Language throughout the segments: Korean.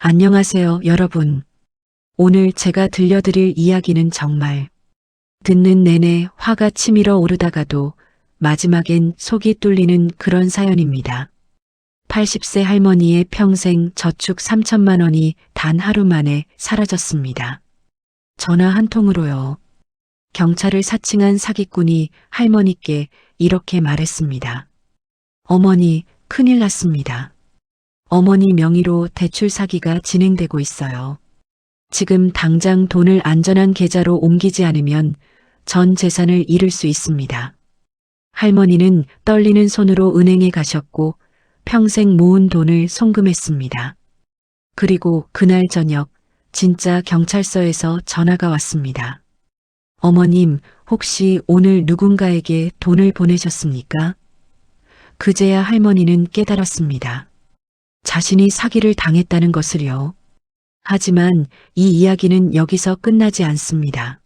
안녕하세요, 여러분. 오늘 제가 들려드릴 이야기는 정말 듣는 내내 화가 치밀어 오르다가도 마지막엔 속이 뚫리는 그런 사연입니다. 80세 할머니의 평생 저축 3천만 원이 단 하루 만에 사라졌습니다. 전화 한 통으로요. 경찰을 사칭한 사기꾼이 할머니께 이렇게 말했습니다. 어머니, 큰일 났습니다. 어머니 명의로 대출 사기가 진행되고 있어요. 지금 당장 돈을 안전한 계좌로 옮기지 않으면 전 재산을 잃을 수 있습니다. 할머니는 떨리는 손으로 은행에 가셨고 평생 모은 돈을 송금했습니다. 그리고 그날 저녁 진짜 경찰서에서 전화가 왔습니다. 어머님, 혹시 오늘 누군가에게 돈을 보내셨습니까? 그제야 할머니는 깨달았습니다. 자신이 사기를 당했다는 것을요. 하지만 이 이야기는 여기서 끝나지 않습니다.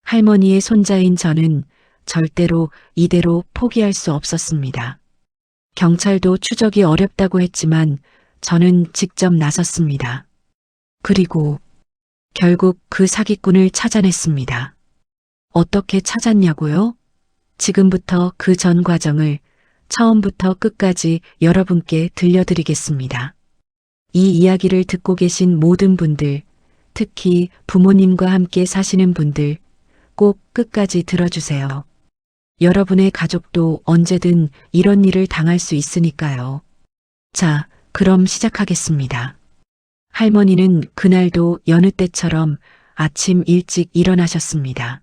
할머니의 손자인 저는 절대로 이대로 포기할 수 없었습니다. 경찰도 추적이 어렵다고 했지만 저는 직접 나섰습니다. 그리고 결국 그 사기꾼을 찾아냈습니다. 어떻게 찾았냐고요? 지금부터 그 전 과정을 처음부터 끝까지 여러분께 들려드리겠습니다. 이 이야기를 듣고 계신 모든 분들, 특히 부모님과 함께 사시는 분들, 꼭 끝까지 들어주세요. 여러분의 가족도 언제든 이런 일을 당할 수 있으니까요. 자, 그럼 시작하겠습니다. 할머니는 그날도 여느 때처럼 아침 일찍 일어나셨습니다.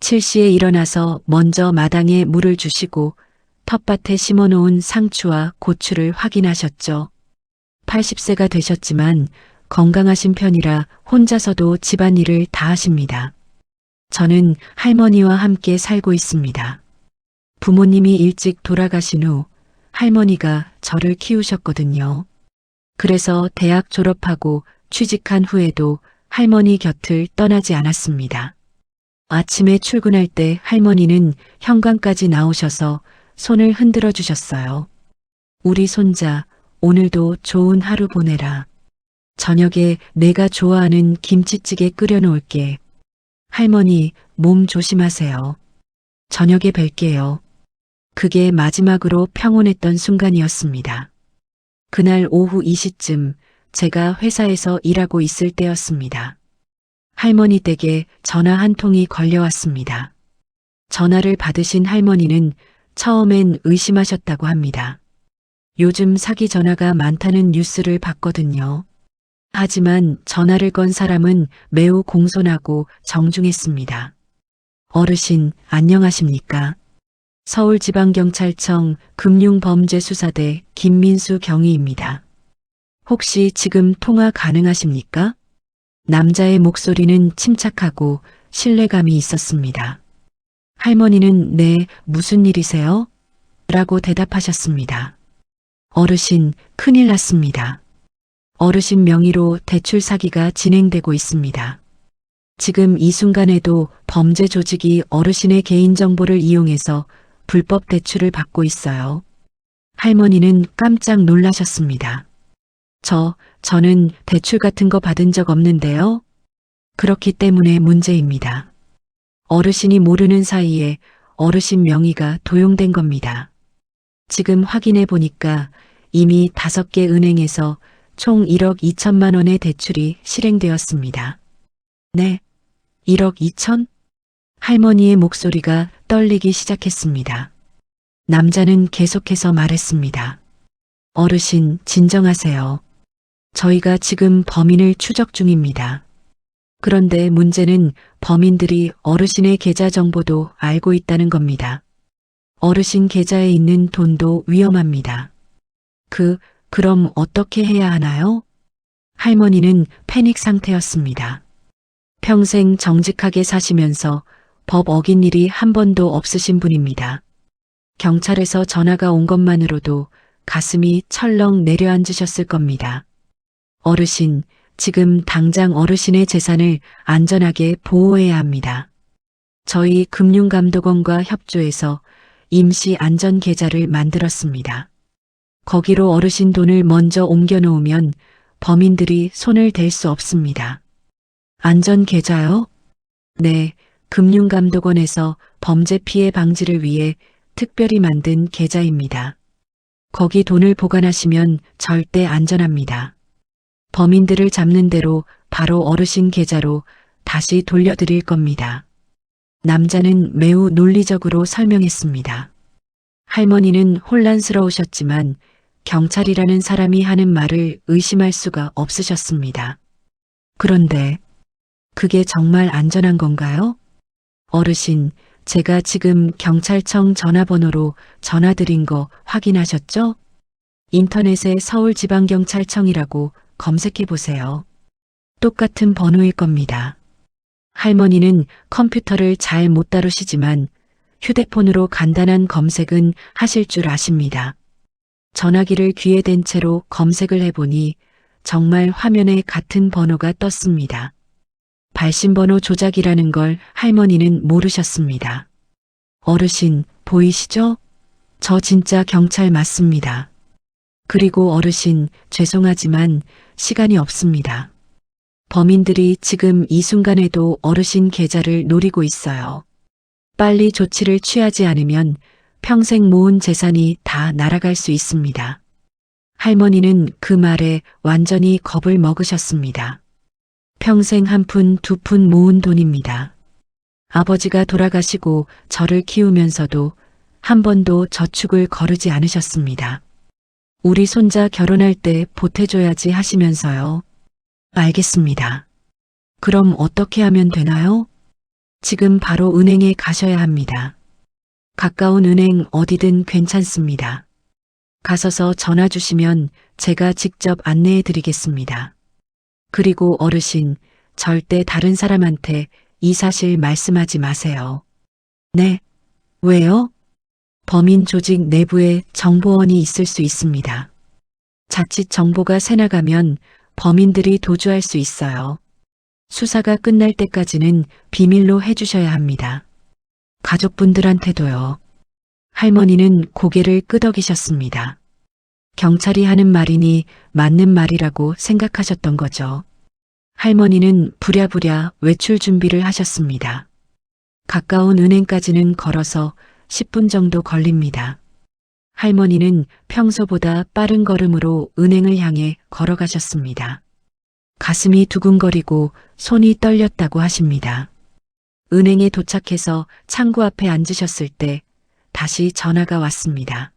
7시에 일어나서 먼저 마당에 물을 주시고 텃밭에 심어놓은 상추와 고추를 확인하셨죠. 80세가 되셨지만 건강하신 편이라 혼자서도 집안일을 다 하십니다. 저는 할머니와 함께 살고 있습니다. 부모님이 일찍 돌아가신 후 할머니가 저를 키우셨거든요. 그래서 대학 졸업하고 취직한 후에도 할머니 곁을 떠나지 않았습니다. 아침에 출근할 때 할머니는 현관까지 나오셔서 손을 흔들어 주셨어요. 우리 손자, 오늘도 좋은 하루 보내라. 저녁에 내가 좋아하는 김치찌개 끓여 놓을게. 할머니, 몸 조심하세요. 저녁에 뵐게요. 그게 마지막으로 평온했던 순간이었습니다. 그날 오후 2시쯤 제가 회사에서 일하고 있을 때였습니다. 할머니 댁에 전화 한 통이 걸려왔습니다. 전화를 받으신 할머니는 처음엔 의심하셨다고 합니다. 요즘 사기 전화가 많다는 뉴스를 봤거든요. 하지만 전화를 건 사람은 매우 공손하고 정중했습니다. 어르신, 안녕하십니까? 서울지방경찰청 금융범죄수사대 김민수 경위입니다. 혹시 지금 통화 가능하십니까? 남자의 목소리는 침착하고 신뢰감이 있었습니다. 할머니는 네, 무슨 일이세요? 라고 대답하셨습니다. 어르신, 큰일 났습니다. 어르신 명의로 대출 사기가 진행되고 있습니다. 지금 이 순간에도 범죄 조직이 어르신의 개인정보를 이용해서 불법 대출을 받고 있어요. 할머니는 깜짝 놀라셨습니다. 저는 대출 같은 거 받은 적 없는데요. 그렇기 때문에 문제입니다. 어르신이 모르는 사이에 어르신 명의가 도용된 겁니다. 지금 확인해 보니까 이미 5개 은행에서 총 1억 2천만 원의 대출이 실행되었습니다. 네, 1억 2천? 할머니의 목소리가 떨리기 시작했습니다. 남자는 계속해서 말했습니다. 어르신, 진정하세요. 저희가 지금 범인을 추적 중입니다. 그런데 문제는 범인들이 어르신의 계좌 정보도 알고 있다는 겁니다. 어르신 계좌에 있는 돈도 위험합니다. 그럼 어떻게 해야 하나요? 할머니는 패닉 상태였습니다. 평생 정직하게 사시면서 법 어긴 일이 한 번도 없으신 분입니다. 경찰에서 전화가 온 것만으로도 가슴이 철렁 내려앉으셨을 겁니다. 어르신, 지금 당장 어르신의 재산을 안전하게 보호해야 합니다. 저희 금융감독원과 협조해서 임시 안전 계좌를 만들었습니다. 거기로 어르신 돈을 먼저 옮겨 놓으면 범인들이 손을 댈 수 없습니다. 안전 계좌요? 네, 금융감독원에서 범죄 피해 방지를 위해 특별히 만든 계좌입니다. 거기 돈을 보관하시면 절대 안전합니다. 범인들을 잡는 대로 바로 어르신 계좌로 다시 돌려드릴 겁니다. 남자는 매우 논리적으로 설명했습니다. 할머니는 혼란스러우셨지만 경찰이라는 사람이 하는 말을 의심할 수가 없으셨습니다. 그런데 그게 정말 안전한 건가요? 어르신, 제가 지금 경찰청 전화번호로 전화드린 거 확인하셨죠? 인터넷에 서울지방경찰청이라고 검색해 보세요. 똑같은 번호일 겁니다. 할머니는 컴퓨터를 잘 못 다루시지만 휴대폰으로 간단한 검색은 하실 줄 아십니다. 전화기를 귀에 댄 채로 검색을 해보니 정말 화면에 같은 번호가 떴습니다. 발신번호 조작이라는 걸 할머니는 모르셨습니다. 어르신, 보이시죠? 저 진짜 경찰 맞습니다. 그리고 어르신, 죄송하지만 시간이 없습니다. 범인들이 지금 이 순간에도 어르신 계좌를 노리고 있어요. 빨리 조치를 취하지 않으면 평생 모은 재산이 다 날아갈 수 있습니다. 할머니는 그 말에 완전히 겁을 먹으셨습니다. 평생 한 푼, 두 푼 모은 돈입니다. 아버지가 돌아가시고 저를 키우면서도 한 번도 저축을 거르지 않으셨습니다. 우리 손자 결혼할 때 보태줘야지 하시면서요. 알겠습니다. 그럼 어떻게 하면 되나요? 지금 바로 은행에 가셔야 합니다. 가까운 은행 어디든 괜찮습니다. 가서서 전화 주시면 제가 직접 안내해 드리겠습니다. 그리고 어르신, 절대 다른 사람한테 이 사실 말씀하지 마세요. 네? 왜요? 범인 조직 내부에 정보원이 있을 수 있습니다. 자칫 정보가 새나가면 범인들이 도주할 수 있어요. 수사가 끝날 때까지는 비밀로 해주셔야 합니다. 가족분들한테도요. 할머니는 고개를 끄덕이셨습니다. 경찰이 하는 말이니 맞는 말이라고 생각하셨던 거죠. 할머니는 부랴부랴 외출 준비를 하셨습니다. 가까운 은행까지는 걸어서 10분 정도 걸립니다. 할머니는 평소보다 빠른 걸음으로 은행을 향해 걸어가셨습니다. 가슴이 두근거리고 손이 떨렸다고 하십니다. 은행에 도착해서 창구 앞에 앉으셨을 때 다시 전화가 왔습니다.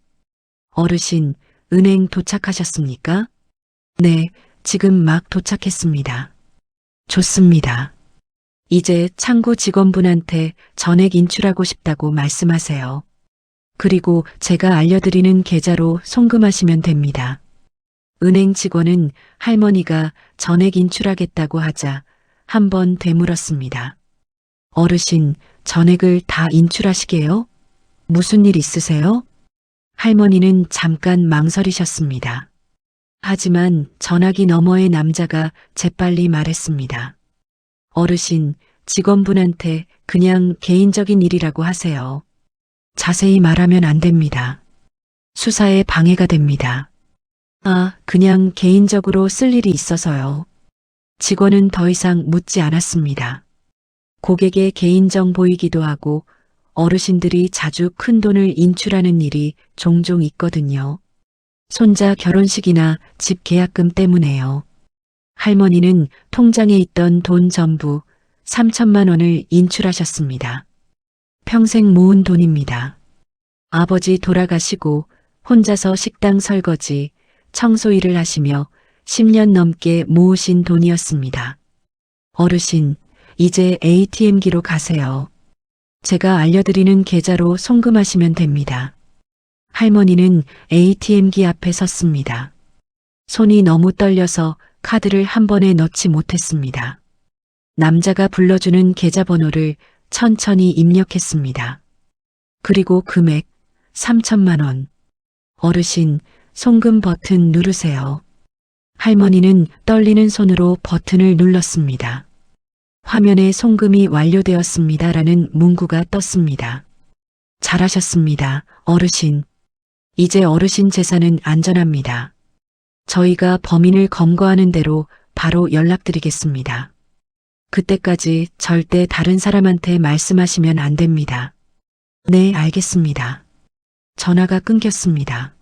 어르신, 은행 도착하셨습니까? 네, 지금 막 도착했습니다. 좋습니다. 이제 창구 직원분한테 전액 인출하고 싶다고 말씀하세요. 그리고 제가 알려드리는 계좌로 송금하시면 됩니다. 은행 직원은 할머니가 전액 인출하겠다고 하자 한번 되물었습니다. 어르신, 전액을 다 인출하시게요? 무슨 일 있으세요? 할머니는 잠깐 망설이셨습니다. 하지만 전화기 너머의 남자가 재빨리 말했습니다. 어르신, 직원분한테 그냥 개인적인 일이라고 하세요. 자세히 말하면 안 됩니다. 수사에 방해가 됩니다. 아, 그냥 개인적으로 쓸 일이 있어서요. 직원은 더 이상 묻지 않았습니다. 고객의 개인정보이기도 하고 어르신들이 자주 큰 돈을 인출하는 일이 종종 있거든요. 손자 결혼식이나 집 계약금 때문에요. 할머니는 통장에 있던 돈 전부 3천만 원을 인출하셨습니다. 평생 모은 돈입니다. 아버지 돌아가시고 혼자서 식당 설거지, 청소 일을 하시며 10년 넘게 모으신 돈이었습니다. 어르신, 이제 ATM기로 가세요. 제가 알려드리는 계좌로 송금하시면 됩니다. 할머니는 ATM기 앞에 섰습니다. 손이 너무 떨려서 카드를 한 번에 넣지 못했습니다. 남자가 불러주는 계좌번호를 천천히 입력했습니다. 그리고 금액 3천만 원. 어르신, 송금 버튼 누르세요. 할머니는 떨리는 손으로 버튼을 눌렀습니다. 화면에 송금이 완료되었습니다라는 문구가 떴습니다. 잘하셨습니다, 어르신. 이제 어르신 재산은 안전합니다. 저희가 범인을 검거하는 대로 바로 연락드리겠습니다. 그때까지 절대 다른 사람한테 말씀하시면 안 됩니다. 네, 알겠습니다. 전화가 끊겼습니다.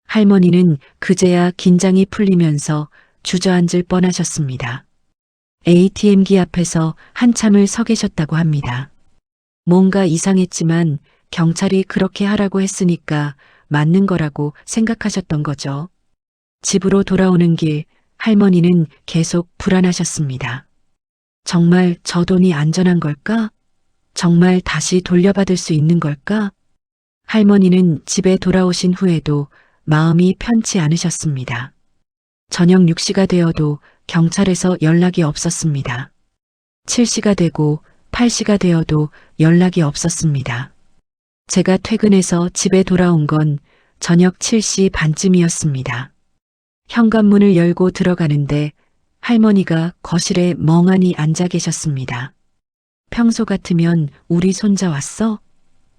할머니는 그제야 긴장이 풀리면서 주저앉을 뻔하셨습니다. ATM기 앞에서 한참을 서 계셨다고 합니다. 뭔가 이상했지만 경찰이 그렇게 하라고 했으니까 맞는 거라고 생각하셨던 거죠. 집으로 돌아오는 길 할머니는 계속 불안하셨습니다. 정말 저 돈이 안전한 걸까? 정말 다시 돌려받을 수 있는 걸까? 할머니는 집에 돌아오신 후에도 마음이 편치 않으셨습니다. 저녁 6시가 되어도 경찰에서 연락이 없었습니다. 7시가 되고 8시가 되어도 연락이 없었습니다. 제가 퇴근해서 집에 돌아온 건 저녁 7시 반쯤이었습니다. 현관문을 열고 들어가는데 할머니가 거실에 멍하니 앉아 계셨습니다. 평소 같으면 우리 손자 왔어?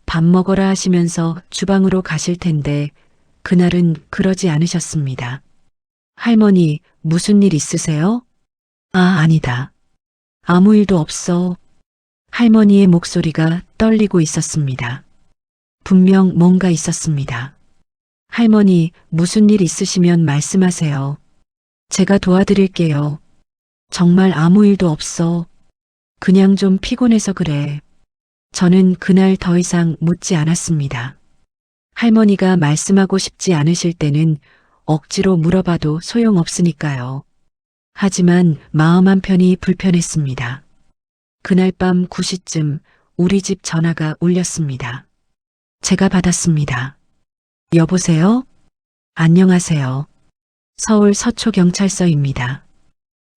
밥 먹어라 하시면서 주방으로 가실 텐데 그날은 그러지 않으셨습니다. 할머니, 무슨 일 있으세요? 아, 아니다. 아무 일도 없어. 할머니의 목소리가 떨리고 있었습니다. 분명 뭔가 있었습니다. 할머니, 무슨 일 있으시면 말씀하세요. 제가 도와드릴게요. 정말 아무 일도 없어. 그냥 좀 피곤해서 그래. 저는 그날 더 이상 묻지 않았습니다. 할머니가 말씀하고 싶지 않으실 때는 억지로 물어봐도 소용없으니까요. 하지만 마음 한편이 불편했습니다. 그날 밤 9시쯤 우리 집 전화가 울렸습니다. 제가 받았습니다. 여보세요? 안녕하세요. 서울 서초경찰서입니다.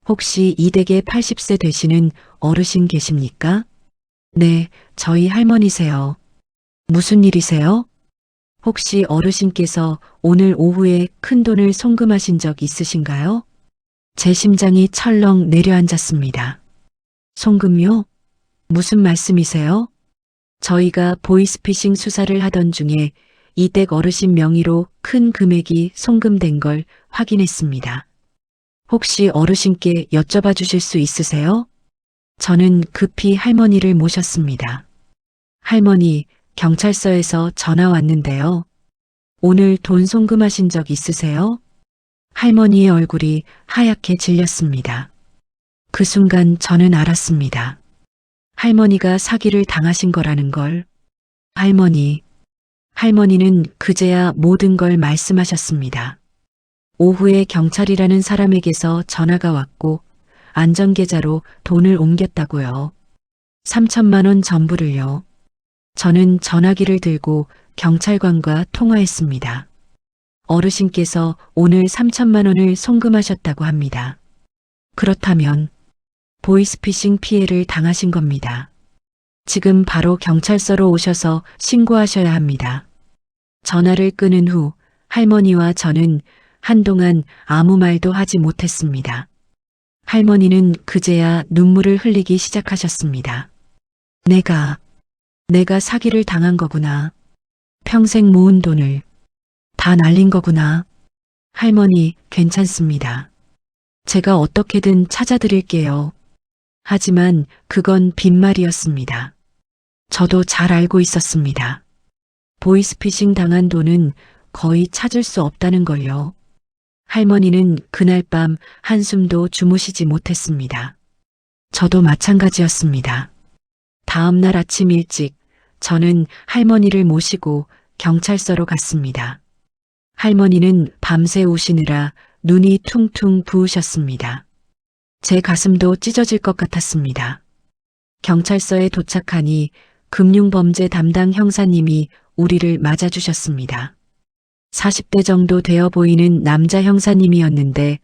혹시 이 댁에 80세 되시는 어르신 계십니까? 네, 저희 할머니세요. 무슨 일이세요? 혹시 어르신께서 오늘 오후에 큰 돈을 송금하신 적 있으신가요? 제 심장이 철렁 내려앉았습니다. 송금요? 무슨 말씀이세요? 저희가 보이스피싱 수사를 하던 중에 이 댁 어르신 명의로 큰 금액이 송금된 걸 확인했습니다. 혹시 어르신께 여쭤봐 주실 수 있으세요? 저는 급히 할머니를 모셨습니다. 할머니, 경찰서에서 전화 왔는데요. 오늘 돈 송금하신 적 있으세요? 할머니의 얼굴이 하얗게 질렸습니다. 그 순간 저는 알았습니다. 할머니가 사기를 당하신 거라는 걸. 할머니는 그제야 모든 걸 말씀하셨습니다. 오후에 경찰이라는 사람에게서 전화가 왔고 안전계좌로 돈을 옮겼다고요. 3천만 원 전부를요. 저는 전화기를 들고 경찰관과 통화했습니다. 어르신께서 오늘 3천만 원을 송금하셨다고 합니다. 그렇다면 보이스피싱 피해를 당하신 겁니다. 지금 바로 경찰서로 오셔서 신고하셔야 합니다. 전화를 끊은 후 할머니와 저는 한동안 아무 말도 하지 못했습니다. 할머니는 그제야 눈물을 흘리기 시작하셨습니다. 내가 사기를 당한 거구나. 평생 모은 돈을 다 날린 거구나. 할머니, 괜찮습니다. 제가 어떻게든 찾아드릴게요. 하지만 그건 빈말이었습니다. 저도 잘 알고 있었습니다. 보이스피싱 당한 돈은 거의 찾을 수 없다는 걸요. 할머니는 그날 밤 한숨도 주무시지 못했습니다. 저도 마찬가지였습니다. 다음 날 아침 일찍 저는 할머니를 모시고 경찰서로 갔습니다. 할머니는 밤새 우시느라 눈이 퉁퉁 부으셨습니다. 제 가슴도 찢어질 것 같았습니다. 경찰서에 도착하니 금융범죄 담당 형사님이 우리를 맞아주셨습니다. 40대 정도 되어 보이는 남자 형사님이었는데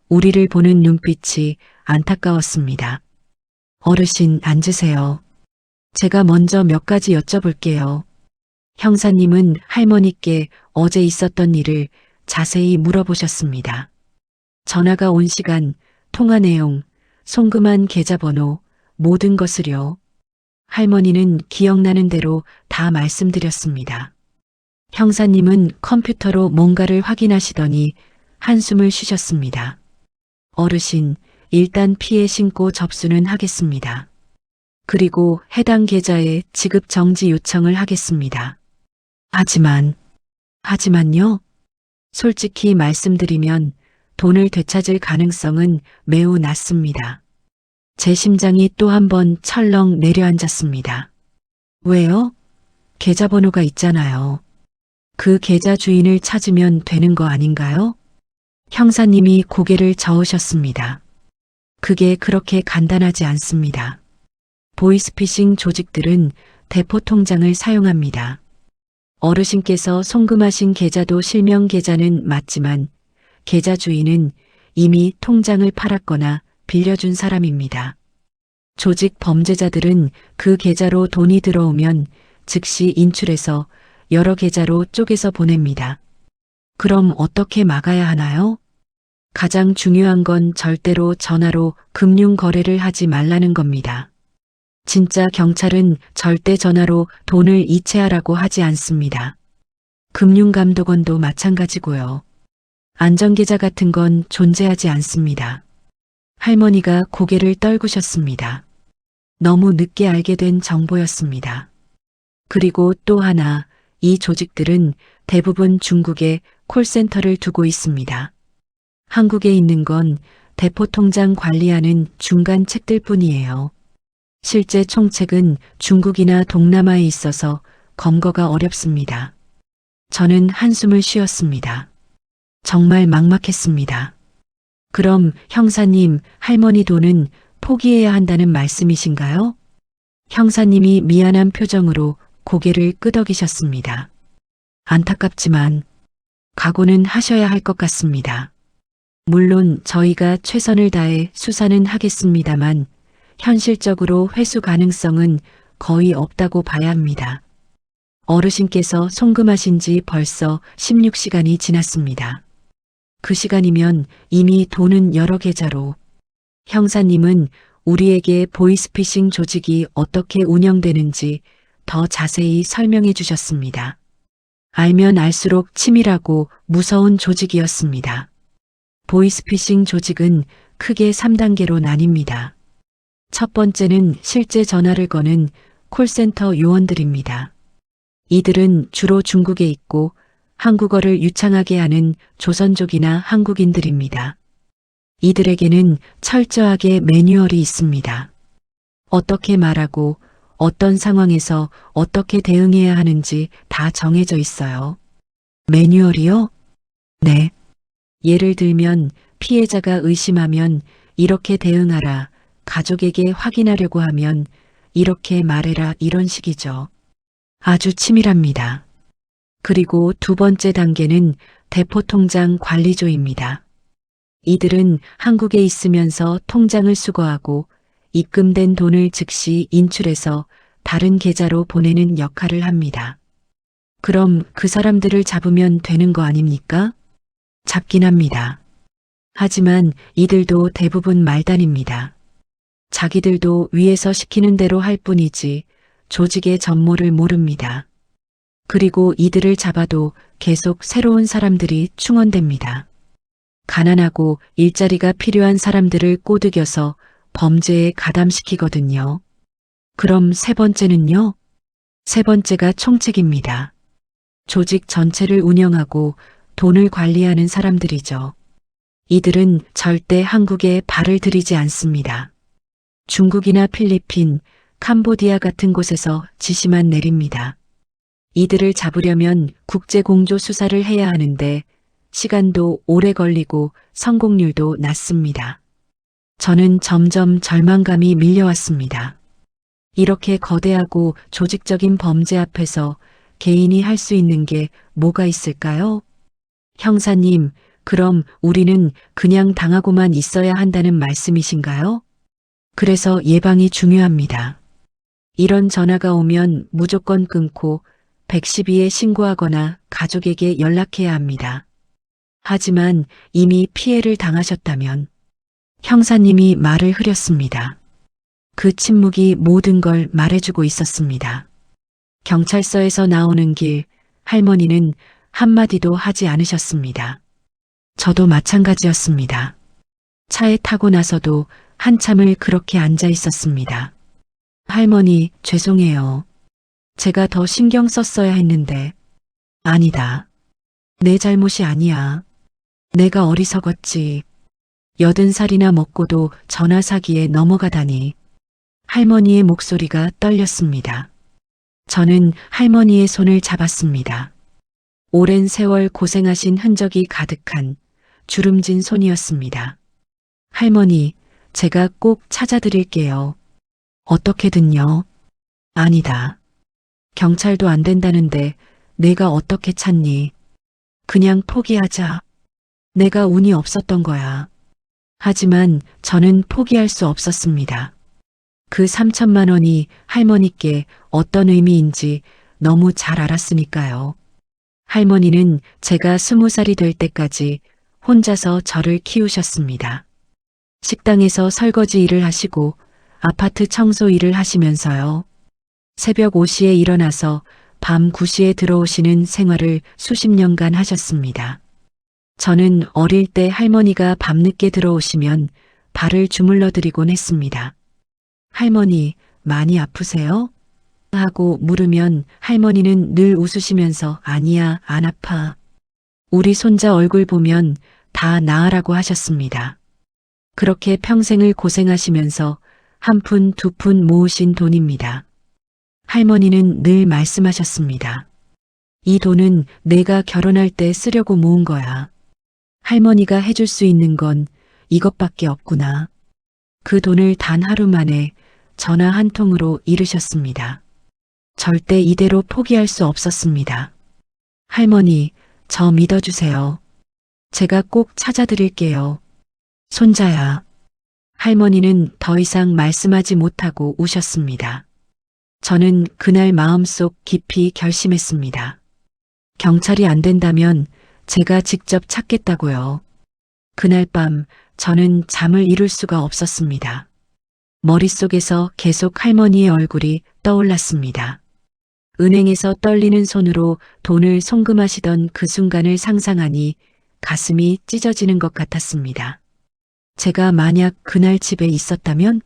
우리를 보는 눈빛이 안타까웠습니다. 어르신, 앉으세요. 제가 먼저 몇 가지 여쭤볼게요. 형사님은 할머니께 어제 있었던 일을 자세히 물어보셨습니다. 전화가 온 시간, 통화 내용, 송금한 계좌번호, 모든 것을요. 할머니는 기억나는 대로 다 말씀드렸습니다. 형사님은 컴퓨터로 뭔가를 확인하시더니 한숨을 쉬셨습니다. 어르신, 일단 피해 신고 접수는 하겠습니다. 그리고 해당 계좌에 지급 정지 요청을 하겠습니다. 하지만요? 솔직히 말씀드리면 돈을 되찾을 가능성은 매우 낮습니다. 제 심장이 또 한 번 철렁 내려앉았습니다. 왜요? 계좌번호가 있잖아요. 그 계좌 주인을 찾으면 되는 거 아닌가요? 형사님이 고개를 저으셨습니다. 그게 그렇게 간단하지 않습니다. 보이스피싱 조직들은 대포 통장을 사용합니다. 어르신께서 송금하신 계좌도 실명 계좌는 맞지만 계좌 주인은 이미 통장을 팔았거나 빌려준 사람입니다. 조직 범죄자들은 그 계좌로 돈이 들어오면 즉시 인출해서 여러 계좌로 쪼개서 보냅니다. 그럼 어떻게 막아야 하나요? 가장 중요한 건 절대로 전화로 금융 거래를 하지 말라는 겁니다. 진짜 경찰은 절대 전화로 돈을 이체하라고 하지 않습니다. 금융감독원도 마찬가지고요. 안전계좌 같은 건 존재하지 않습니다. 할머니가 고개를 떨구셨습니다. 너무 늦게 알게 된 정보였습니다. 그리고 또 하나, 이 조직들은 대부분 중국에 콜센터를 두고 있습니다. 한국에 있는 건 대포 통장 관리하는 중간 책들 뿐이에요. 실제 총책은 중국이나 동남아에 있어서 검거가 어렵습니다. 저는 한숨을 쉬었습니다. 정말 막막했습니다. 그럼 형사님, 할머니 돈은 포기해야 한다는 말씀이신가요? 형사님이 미안한 표정으로 고개를 끄덕이셨습니다. 안타깝지만 각오는 하셔야 할 것 같습니다. 물론 저희가 최선을 다해 수사는 하겠습니다만 현실적으로 회수 가능성은 거의 없다고 봐야 합니다. 어르신께서 송금하신 지 벌써 16시간이 지났습니다. 그 시간이면 이미 돈은 여러 계좌로. 형사님은 우리에게 보이스피싱 조직이 어떻게 운영되는지 더 자세히 설명해 주셨습니다. 알면 알수록 치밀하고 무서운 조직이었습니다. 보이스피싱 조직은 크게 3단계로 나뉩니다. 첫 번째는 실제 전화를 거는 콜센터 요원들입니다. 이들은 주로 중국에 있고 한국어를 유창하게 하는 조선족이나 한국인들입니다. 이들에게는 철저하게 매뉴얼이 있습니다. 어떻게 말하고 어떤 상황에서 어떻게 대응해야 하는지 다 정해져 있어요. 매뉴얼이요? 네. 예를 들면 피해자가 의심하면 이렇게 대응하라, 가족에게 확인하려고 하면 이렇게 말해라, 이런 식이죠. 아주 치밀합니다. 그리고 두 번째 단계는 대포통장 관리조입니다. 이들은 한국에 있으면서 통장을 수거하고 입금된 돈을 즉시 인출해서 다른 계좌로 보내는 역할을 합니다. 그럼 그 사람들을 잡으면 되는 거 아닙니까? 잡긴 합니다. 하지만 이들도 대부분 말단입니다. 자기들도 위에서 시키는 대로 할 뿐이지 조직의 전모를 모릅니다. 그리고 이들을 잡아도 계속 새로운 사람들이 충원됩니다. 가난하고 일자리가 필요한 사람들을 꼬드겨서 범죄에 가담시키거든요. 그럼 세 번째는요? 세 번째가 총책입니다. 조직 전체를 운영하고 돈을 관리하는 사람들이죠. 이들은 절대 한국에 발을 들이지 않습니다. 중국이나 필리핀, 캄보디아 같은 곳에서 지시만 내립니다. 이들을 잡으려면 국제공조 수사를 해야 하는데 시간도 오래 걸리고 성공률도 낮습니다. 저는 점점 절망감이 밀려왔습니다. 이렇게 거대하고 조직적인 범죄 앞에서 개인이 할 수 있는 게 뭐가 있을까요? 형사님, 그럼 우리는 그냥 당하고만 있어야 한다는 말씀이신가요? 그래서 예방이 중요합니다. 이런 전화가 오면 무조건 끊고 112에 신고하거나 가족에게 연락해야 합니다. 하지만 이미 피해를 당하셨다면 형사님이 말을 흐렸습니다. 그 침묵이 모든 걸 말해주고 있었습니다. 경찰서에서 나오는 길, 할머니는 한마디도 하지 않으셨습니다. 저도 마찬가지였습니다. 차에 타고 나서도 한참을 그렇게 앉아 있었습니다. 할머니, 죄송해요. 제가 더 신경 썼어야 했는데. 아니다. 내 잘못이 아니야. 내가 어리석었지. 80살이나 먹고도 전화 사기에 넘어가다니. 할머니의 목소리가 떨렸습니다. 저는 할머니의 손을 잡았습니다. 오랜 세월 고생하신 흔적이 가득한 주름진 손이었습니다. 할머니, 제가 꼭 찾아드릴게요. 어떻게든요. 아니다. 경찰도 안 된다는데 내가 어떻게 찾니? 그냥 포기하자. 내가 운이 없었던 거야. 하지만 저는 포기할 수 없었습니다. 그 3천만 원이 할머니께 어떤 의미인지 너무 잘 알았으니까요. 할머니는 제가 20살이 될 때까지 혼자서 저를 키우셨습니다. 식당에서 설거지 일을 하시고 아파트 청소 일을 하시면서요. 새벽 5시에 일어나서 밤 9시에 들어오시는 생활을 수십 년간 하셨습니다. 저는 어릴 때 할머니가 밤늦게 들어오시면 발을 주물러 드리곤 했습니다. 할머니, 많이 아프세요? 하고 물으면 할머니는 늘 웃으시면서 아니야, 안 아파. 우리 손자 얼굴 보면 다 나으라고 하셨습니다. 그렇게 평생을 고생하시면서 한 푼, 두 푼 모으신 돈입니다. 할머니는 늘 말씀하셨습니다. 이 돈은 내가 결혼할 때 쓰려고 모은 거야. 할머니가 해줄 수 있는 건 이것밖에 없구나. 그 돈을 단 하루 만에 전화 한 통으로 잃으셨습니다. 절대 이대로 포기할 수 없었습니다. 할머니, 저 믿어주세요. 제가 꼭 찾아드릴게요. 손자야. 할머니는 더 이상 말씀하지 못하고 우셨습니다. 저는 그날 마음속 깊이 결심했습니다. 경찰이 안 된다면 제가 직접 찾겠다고요. 그날 밤 저는 잠을 이룰 수가 없었습니다. 머릿속에서 계속 할머니의 얼굴이 떠올랐습니다. 은행에서 떨리는 손으로 돈을 송금하시던 그 순간을 상상하니 가슴이 찢어지는 것 같았습니다. 제가 만약 그날 집에 있었다면,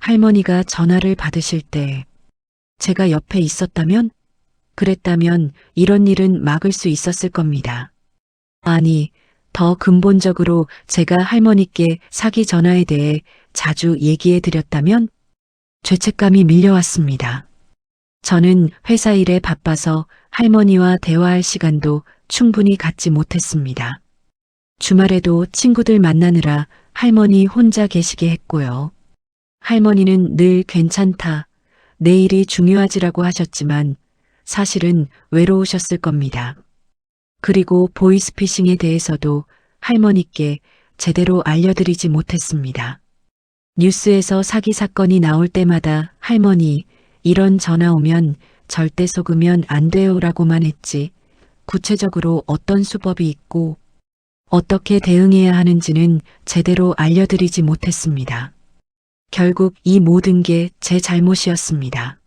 할머니가 전화를 받으실 때 제가 옆에 있었다면, 그랬다면 이런 일은 막을 수 있었을 겁니다. 아니, 더 근본적으로 제가 할머니께 사기 전화에 대해 자주 얘기해 드렸다면 죄책감이 밀려왔습니다. 저는 회사 일에 바빠서 할머니와 대화할 시간도 충분히 갖지 못했습니다. 주말에도 친구들 만나느라 할머니 혼자 계시게 했고요. 할머니는 늘 괜찮다, 내일이 중요하지라고 하셨지만 사실은 외로우셨을 겁니다. 그리고 보이스피싱에 대해서도 할머니께 제대로 알려드리지 못했습니다. 뉴스에서 사기 사건이 나올 때마다 할머니, 이런 전화 오면 절대 속으면 안 돼요라고만 했지 구체적으로 어떤 수법이 있고 어떻게 대응해야 하는지는 제대로 알려드리지 못했습니다. 결국 이 모든 게 제 잘못이었습니다.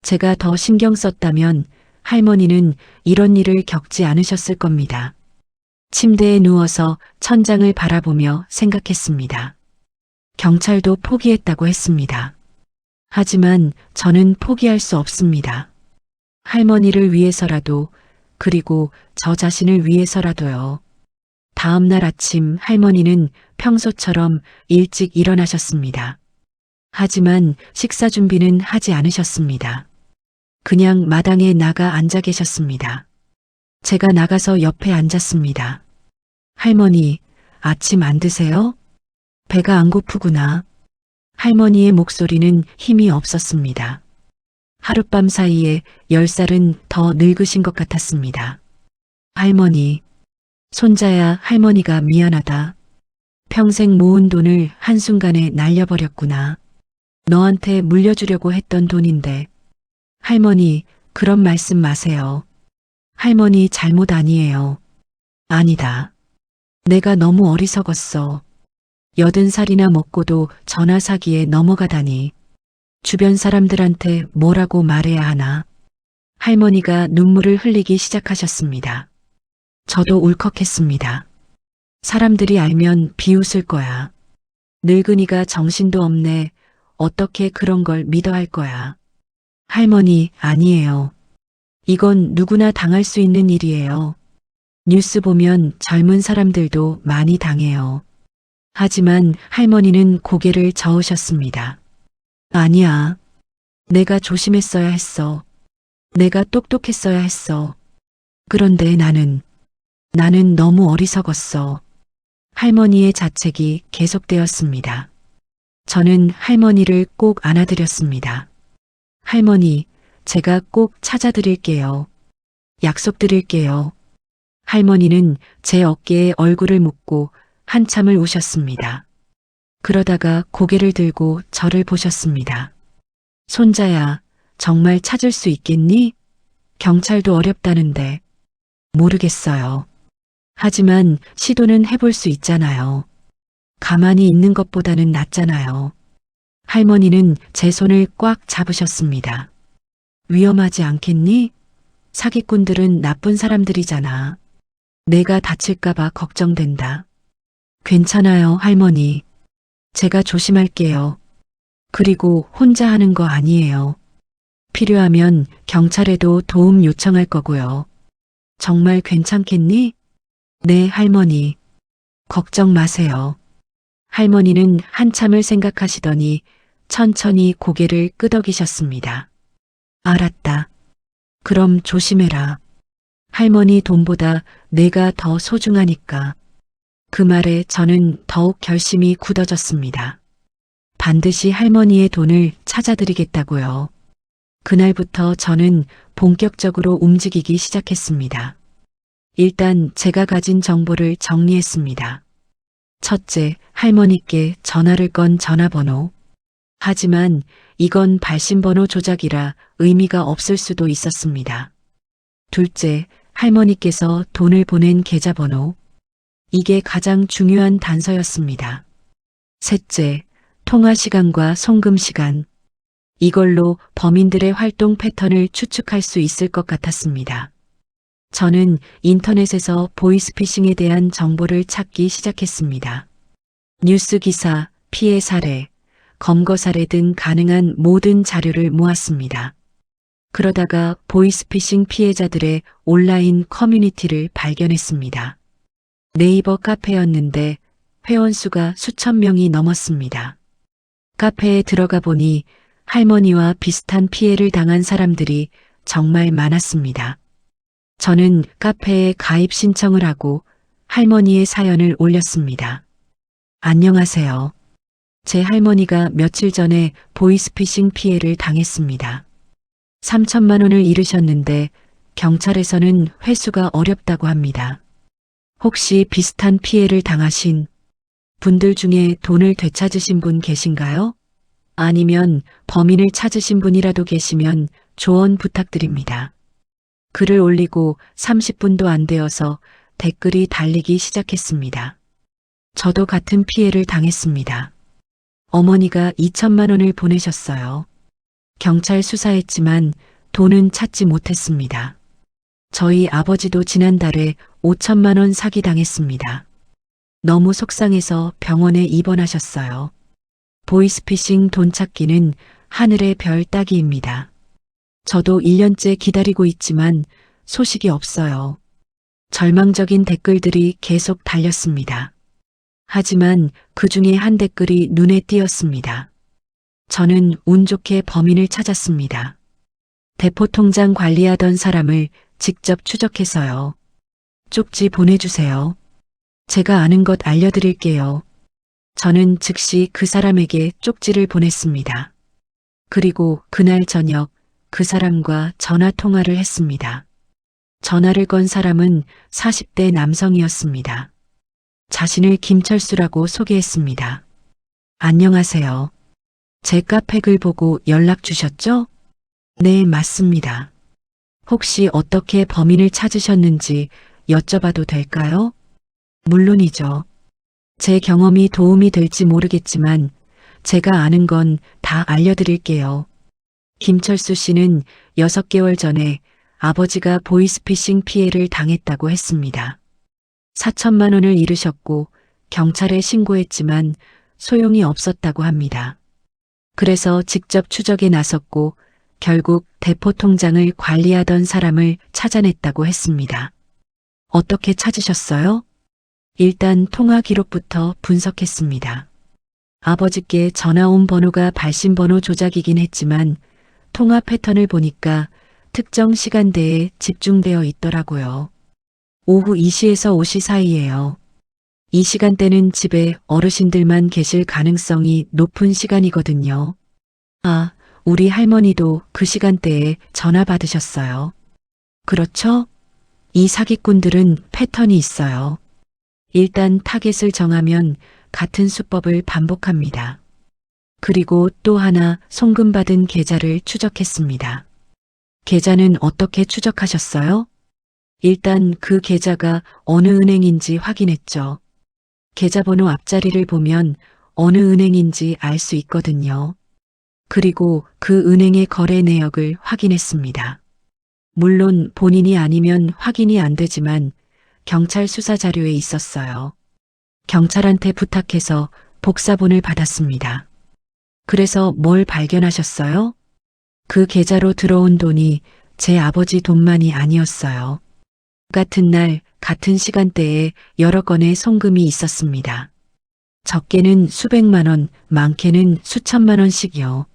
제가 더 신경 썼다면 할머니는 이런 일을 겪지 않으셨을 겁니다. 침대에 누워서 천장을 바라보며 생각했습니다. 경찰도 포기했다고 했습니다. 하지만 저는 포기할 수 없습니다. 할머니를 위해서라도, 그리고 저 자신을 위해서라도요. 다음 날 아침 할머니는 평소처럼 일찍 일어나셨습니다. 하지만 식사 준비는 하지 않으셨습니다. 그냥 마당에 나가 앉아 계셨습니다. 제가 나가서 옆에 앉았습니다. 할머니, 아침 안 드세요? 배가 안 고프구나. 할머니의 목소리는 힘이 없었습니다. 하룻밤 사이에 10살은 더 늙으신 것 같았습니다. 할머니, 손자야, 할머니가 미안하다. 평생 모은 돈을 한순간에 날려버렸구나. 너한테 물려주려고 했던 돈인데. 할머니, 그런 말씀 마세요. 할머니 잘못 아니에요. 아니다. 내가 너무 어리석었어. 80살이나 먹고도 전화 사기에 넘어가다니. 주변 사람들한테 뭐라고 말해야 하나. 할머니가 눈물을 흘리기 시작하셨습니다. 저도 울컥했습니다. 사람들이 알면 비웃을 거야. 늙은이가 정신도 없네. 어떻게 그런 걸 믿어 할 거야. 할머니, 아니에요. 이건 누구나 당할 수 있는 일이에요. 뉴스 보면 젊은 사람들도 많이 당해요. 하지만 할머니는 고개를 저으셨습니다. 아니야. 내가 조심했어야 했어. 내가 똑똑했어야 했어. 그런데 나는 너무 어리석었어. 할머니의 자책이 계속되었습니다. 저는 할머니를 꼭 안아드렸습니다. 할머니, 제가 꼭 찾아드릴게요. 약속드릴게요. 할머니는 제 어깨에 얼굴을 묻고 한참을 우셨습니다. 그러다가 고개를 들고 저를 보셨습니다. 손자야, 정말 찾을 수 있겠니? 경찰도 어렵다는데. 모르겠어요. 하지만 시도는 해볼 수 있잖아요. 가만히 있는 것보다는 낫잖아요. 할머니는 제 손을 꽉 잡으셨습니다. 위험하지 않겠니? 사기꾼들은 나쁜 사람들이잖아. 내가 다칠까봐 걱정된다. 괜찮아요, 할머니. 제가 조심할게요. 그리고 혼자 하는 거 아니에요. 필요하면 경찰에도 도움 요청할 거고요. 정말 괜찮겠니? 네, 할머니. 걱정 마세요. 할머니는 한참을 생각하시더니 천천히 고개를 끄덕이셨습니다. 알았다. 그럼 조심해라. 할머니 돈보다 내가 더 소중하니까. 그 말에 저는 더욱 결심이 굳어졌습니다. 반드시 할머니의 돈을 찾아드리겠다고요. 그날부터 저는 본격적으로 움직이기 시작했습니다. 일단 제가 가진 정보를 정리했습니다. 첫째, 할머니께 전화를 건 전화번호. 하지만 이건 발신번호 조작이라 의미가 없을 수도 있었습니다. 둘째, 할머니께서 돈을 보낸 계좌번호. 이게 가장 중요한 단서였습니다. 셋째, 통화 시간과 송금 시간. 이걸로 범인들의 활동 패턴을 추측할 수 있을 것 같았습니다. 저는 인터넷에서 보이스피싱에 대한 정보를 찾기 시작했습니다. 뉴스 기사, 피해 사례, 검거 사례 등 가능한 모든 자료를 모았습니다. 그러다가 보이스피싱 피해자들의 온라인 커뮤니티를 발견했습니다. 네이버 카페였는데 회원수가 수천 명이 넘었습니다. 카페에 들어가 보니 할머니와 비슷한 피해를 당한 사람들이 정말 많았습니다. 저는 카페에 가입 신청을 하고 할머니의 사연을 올렸습니다. 안녕하세요. 제 할머니가 며칠 전에 보이스피싱 피해를 당했습니다. 3천만 원을 잃으셨는데 경찰에서는 회수가 어렵다고 합니다. 혹시 비슷한 피해를 당하신 분들 중에 돈을 되찾으신 분 계신가요? 아니면 범인을 찾으신 분이라도 계시면 조언 부탁드립니다. 글을 올리고 30분도 안 되어서 댓글이 달리기 시작했습니다. 저도 같은 피해를 당했습니다. 어머니가 2천만 원을 보내셨어요. 경찰 수사했지만 돈은 찾지 못했습니다. 저희 아버지도 지난달에 5천만 원 사기당했습니다. 너무 속상해서 병원에 입원하셨어요. 보이스피싱 돈 찾기는 하늘의 별 따기입니다. 저도 1년째 기다리고 있지만 소식이 없어요. 절망적인 댓글들이 계속 달렸습니다. 하지만 그 중에 한 댓글이 눈에 띄었습니다. 저는 운 좋게 범인을 찾았습니다. 대포통장 관리하던 사람을 직접 추적해서요. 쪽지 보내주세요. 제가 아는 것 알려드릴게요. 저는 즉시 그 사람에게 쪽지를 보냈습니다. 그리고 그날 저녁 그 사람과 전화 통화를 했습니다. 전화를 건 사람은 40대 남성이었습니다. 자신을 김철수라고 소개했습니다. 안녕하세요. 제 카페 글 보고 연락 주셨죠? 네, 맞습니다. 혹시 어떻게 범인을 찾으셨는지 여쭤봐도 될까요? 물론이죠. 제 경험이 도움이 될지 모르겠지만 제가 아는 건 다 알려드릴게요. 김철수 씨는 6개월 전에 아버지가 보이스피싱 피해를 당했다고 했습니다. 4천만 원을 잃으셨고 경찰에 신고했지만 소용이 없었다고 합니다. 그래서 직접 추적에 나섰고 결국 대포 통장을 관리하던 사람을 찾아냈다고 했습니다. 어떻게 찾으셨어요? 일단 통화 기록부터 분석했습니다. 아버지께 전화 온 번호가 발신번호 조작이긴 했지만 통화 패턴을 보니까 특정 시간대에 집중되어 있더라고요. 오후 2시에서 5시 사이예요. 이 시간대는 집에 어르신들만 계실 가능성이 높은 시간이거든요. 아, 우리 할머니도 그 시간대에 전화 받으셨어요. 그렇죠? 이 사기꾼들은 패턴이 있어요. 일단 타겟을 정하면 같은 수법을 반복합니다. 그리고 또 하나 송금받은 계좌를 추적했습니다. 계좌는 어떻게 추적하셨어요? 일단 그 계좌가 어느 은행인지 확인했죠. 계좌번호 앞자리를 보면 어느 은행인지 알 수 있거든요. 그리고 그 은행의 거래 내역을 확인했습니다. 물론 본인이 아니면 확인이 안 되지만 경찰 수사 자료에 있었어요. 경찰한테 부탁해서 복사본을 받았습니다. 그래서 뭘 발견하셨어요? 그 계좌로 들어온 돈이 제 아버지 돈만이 아니었어요. 같은 날, 같은 시간대에 여러 건의 송금이 있었습니다. 적게는 수백만 원, 많게는 수천만 원씩이요.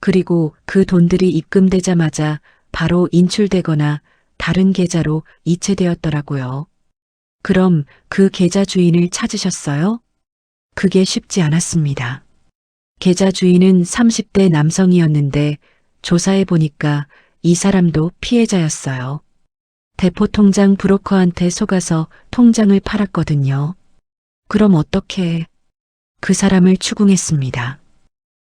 그리고 그 돈들이 입금되자마자 바로 인출되거나 다른 계좌로 이체되었더라고요. 그럼 그 계좌 주인을 찾으셨어요? 그게 쉽지 않았습니다. 계좌 주인은 30대 남성이었는데 조사해 보니까 이 사람도 피해자였어요. 대포 통장 브로커한테 속아서 통장을 팔았거든요. 그럼 어떻게? 그 사람을 추궁했습니다.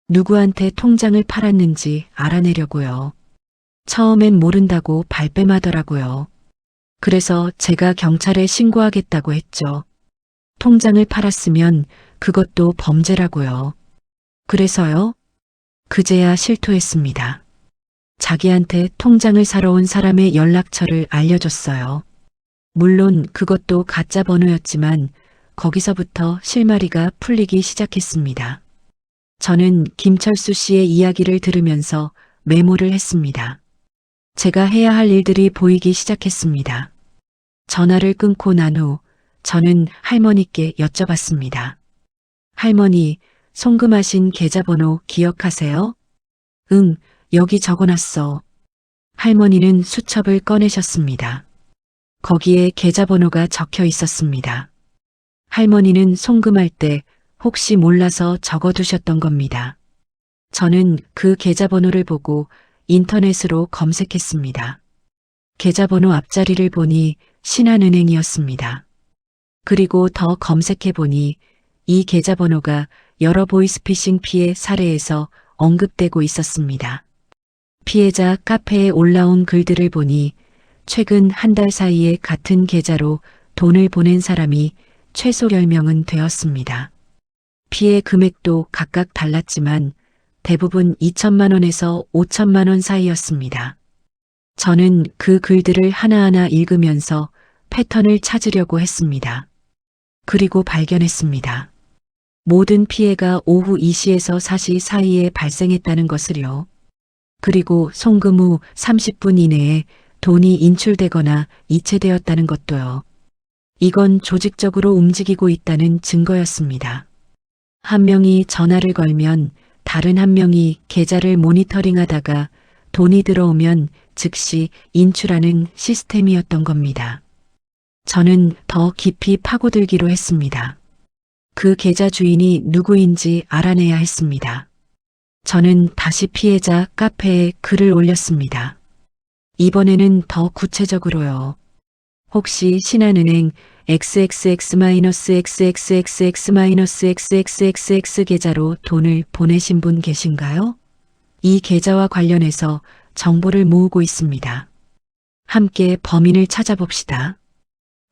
누구한테 통장을 팔았는지 알아내려고요. 처음엔 모른다고 발뺌하더라고요. 그래서 제가 경찰에 신고하겠다고 했죠. 통장을 팔았으면 그것도 범죄라고요. 그래서요? 그제야 실토했습니다. 자기한테 통장을 사러 온 사람의 연락처를 알려줬어요. 물론 그것도 가짜 번호였지만 거기서부터 실마리가 풀리기 시작했습니다. 저는 김철수 씨의 이야기를 들으면서 메모를 했습니다. 제가 해야 할 일들이 보이기 시작했습니다. 전화를 끊고 난 후 저는 할머니께 여쭤봤습니다. 할머니, 송금하신 계좌번호 기억하세요? 응, 여기 적어놨어. 할머니는 수첩을 꺼내셨습니다. 거기에 계좌번호가 적혀 있었습니다. 할머니는 송금할 때 혹시 몰라서 적어두셨던 겁니다. 저는 그 계좌번호를 보고 인터넷으로 검색했습니다. 계좌번호 앞자리를 보니 신한은행이었습니다. 그리고 더 검색해보니 이 계좌번호가 여러 보이스피싱 피해 사례에서 언급되고 있었습니다. 피해자 카페에 올라온 글들을 보니 최근 한 달 사이에 같은 계좌로 돈을 보낸 사람이 최소 10명은 되었습니다. 피해 금액도 각각 달랐지만 대부분 2천만 원에서 5천만 원 사이였습니다. 저는 그 글들을 하나하나 읽으면서 패턴을 찾으려고 했습니다. 그리고 발견했습니다. 모든 피해가 오후 2시에서 4시 사이에 발생했다는 것을요. 그리고 송금 후 30분 이내에 돈이 인출되거나 이체되었다는 것도요. 이건 조직적으로 움직이고 있다는 증거였습니다. 한 명이 전화를 걸면 다른 한 명이 계좌를 모니터링하다가 돈이 들어오면 즉시 인출하는 시스템이었던 겁니다. 저는 더 깊이 파고들기로 했습니다. 그 계좌 주인이 누구인지 알아내야 했습니다. 저는 다시 피해자 카페에 글을 올렸습니다. 이번에는 더 구체적으로요. 혹시 신한은행 XXX-XXXX-XXX 계좌로 돈을 보내신 분 계신가요? 이 계좌와 관련해서 정보를 모으고 있습니다. 함께 범인을 찾아봅시다.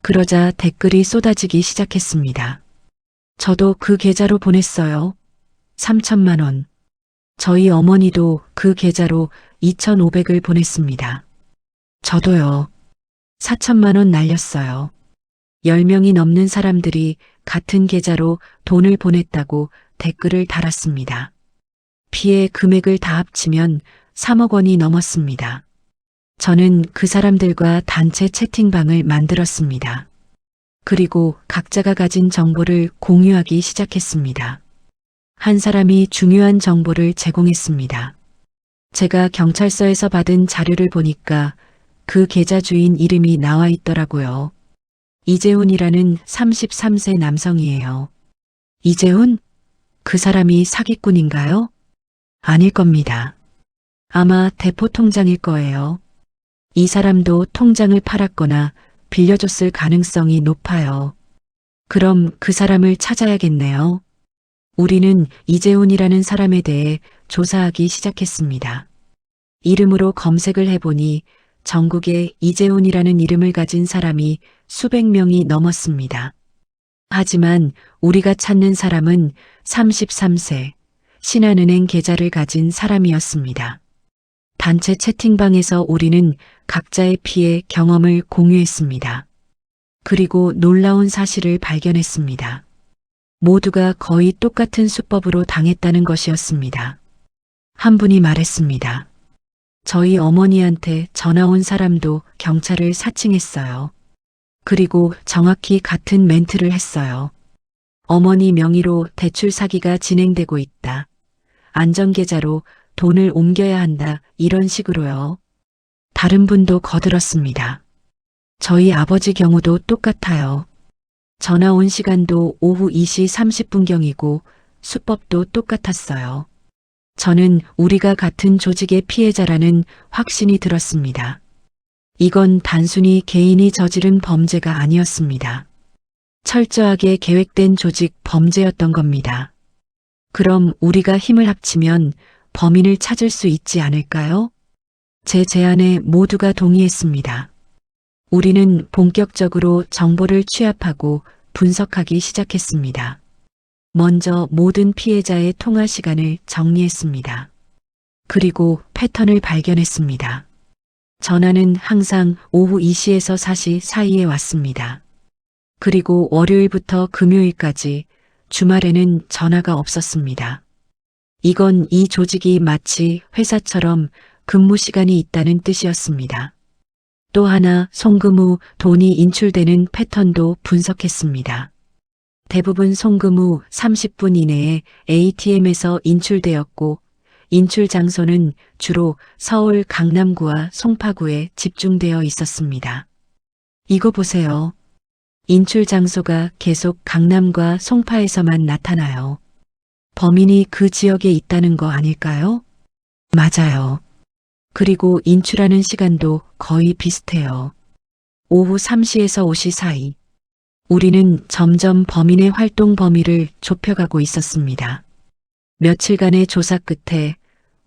그러자 댓글이 쏟아지기 시작했습니다. 저도 그 계좌로 보냈어요. 3천만 원. 저희 어머니도 그 계좌로 2,500을 보냈습니다. 저도요. 4천만 원 날렸어요. 10명이 넘는 사람들이 같은 계좌로 돈을 보냈다고 댓글을 달았습니다. 피해 금액을 다 합치면 3억 원이 넘었습니다. 저는 그 사람들과 단체 채팅방을 만들었습니다. 그리고 각자가 가진 정보를 공유하기 시작했습니다. 한 사람이 중요한 정보를 제공했습니다. 제가 경찰서에서 받은 자료를 보니까 그 계좌 주인 이름이 나와 있더라고요. 이재훈이라는 33세 남성이에요. 이재훈? 그 사람이 사기꾼인가요? 아닐 겁니다. 아마 대포 통장일 거예요. 이 사람도 통장을 팔았거나 빌려줬을 가능성이 높아요. 그럼 그 사람을 찾아야겠네요. 우리는 이재훈이라는 사람에 대해 조사하기 시작했습니다. 이름으로 검색을 해보니 전국에 이재훈이라는 이름을 가진 사람이 수백 명이 넘었습니다. 하지만 우리가 찾는 사람은 33세 신한은행 계좌를 가진 사람이었습니다. 단체 채팅방에서 우리는 각자의 피해 경험을 공유했습니다. 그리고 놀라운 사실을 발견했습니다. 모두가 거의 똑같은 수법으로 당했다는 것이었습니다. 한 분이 말했습니다. 저희 어머니한테 전화 온 사람도 경찰을 사칭했어요. 그리고 정확히 같은 멘트를 했어요. 어머니 명의로 대출 사기가 진행되고 있다. 안전계좌로 돈을 옮겨야 한다. 이런 식으로요. 다른 분도 거들었습니다. 저희 아버지 경우도 똑같아요. 전화 온 시간도 오후 2시 30분경이고 수법도 똑같았어요. 저는 우리가 같은 조직의 피해자라는 확신이 들었습니다. 이건 단순히 개인이 저지른 범죄가 아니었습니다. 철저하게 계획된 조직 범죄였던 겁니다. 그럼 우리가 힘을 합치면 범인을 찾을 수 있지 않을까요? 제 제안에 모두가 동의했습니다. 우리는 본격적으로 정보를 취합하고 분석하기 시작했습니다. 먼저 모든 피해자의 통화 시간을 정리했습니다. 그리고 패턴을 발견했습니다. 전화는 항상 오후 2시에서 4시 사이에 왔습니다. 그리고 월요일부터 금요일까지 주말에는 전화가 없었습니다. 이건 이 조직이 마치 회사처럼 근무 시간이 있다는 뜻이었습니다. 또 하나 송금 후 돈이 인출되는 패턴도 분석했습니다. 대부분 송금 후 30분 이내에 ATM에서 인출되었고 인출 장소는 주로 서울 강남구와 송파구에 집중되어 있었습니다. 이거 보세요. 인출 장소가 계속 강남과 송파에서만 나타나요. 범인이 그 지역에 있다는 거 아닐까요? 맞아요. 그리고 인출하는 시간도 거의 비슷해요. 오후 3시에서 5시 사이. 우리는 점점 범인의 활동 범위를 좁혀가고 있었습니다. 며칠간의 조사 끝에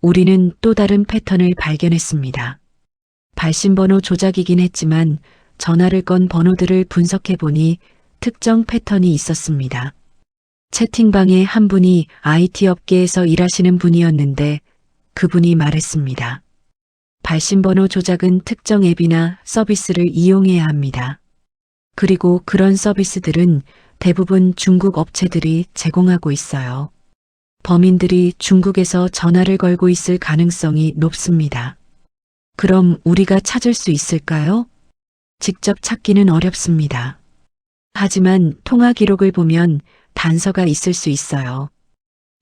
우리는 또 다른 패턴을 발견했습니다. 발신번호 조작이긴 했지만 전화를 건 번호들을 분석해보니 특정 패턴이 있었습니다. 채팅방에 한 분이 IT 업계에서 일하시는 분이었는데 그분이 말했습니다. 발신번호 조작은 특정 앱이나 서비스를 이용해야 합니다. 그리고 그런 서비스들은 대부분 중국 업체들이 제공하고 있어요. 범인들이 중국에서 전화를 걸고 있을 가능성이 높습니다. 그럼 우리가 찾을 수 있을까요? 직접 찾기는 어렵습니다. 하지만 통화 기록을 보면 단서가 있을 수 있어요.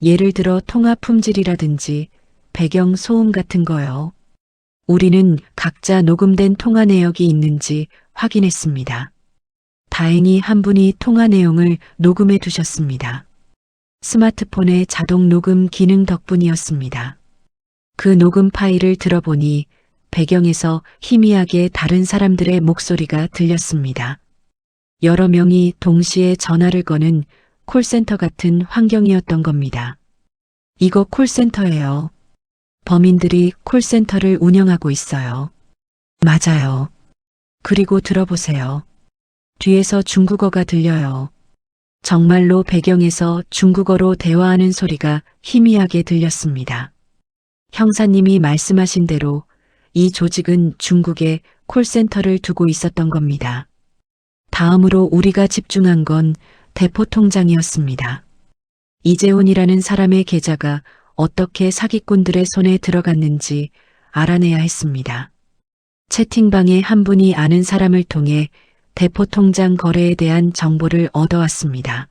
예를 들어 통화 품질이라든지 배경 소음 같은 거요. 우리는 각자 녹음된 통화 내역이 있는지 확인했습니다. 다행히 한 분이 통화 내용을 녹음해 두셨습니다. 스마트폰의 자동 녹음 기능 덕분이었습니다. 그 녹음 파일을 들어보니 배경에서 희미하게 다른 사람들의 목소리가 들렸습니다. 여러 명이 동시에 전화를 거는 콜센터 같은 환경이었던 겁니다. 이거 콜센터예요. 범인들이 콜센터를 운영하고 있어요. 맞아요. 그리고 들어보세요. 뒤에서 중국어가 들려요. 정말로 배경에서 중국어로 대화하는 소리가 희미하게 들렸습니다. 형사님이 말씀하신 대로 이 조직은 중국에 콜센터를 두고 있었던 겁니다. 다음으로 우리가 집중한 건 대포 통장이었습니다. 이재훈이라는 사람의 계좌가 어떻게 사기꾼들의 손에 들어갔는지 알아내야 했습니다. 채팅방에 한 분이 아는 사람을 통해 대포 통장 거래에 대한 정보를 얻어왔습니다.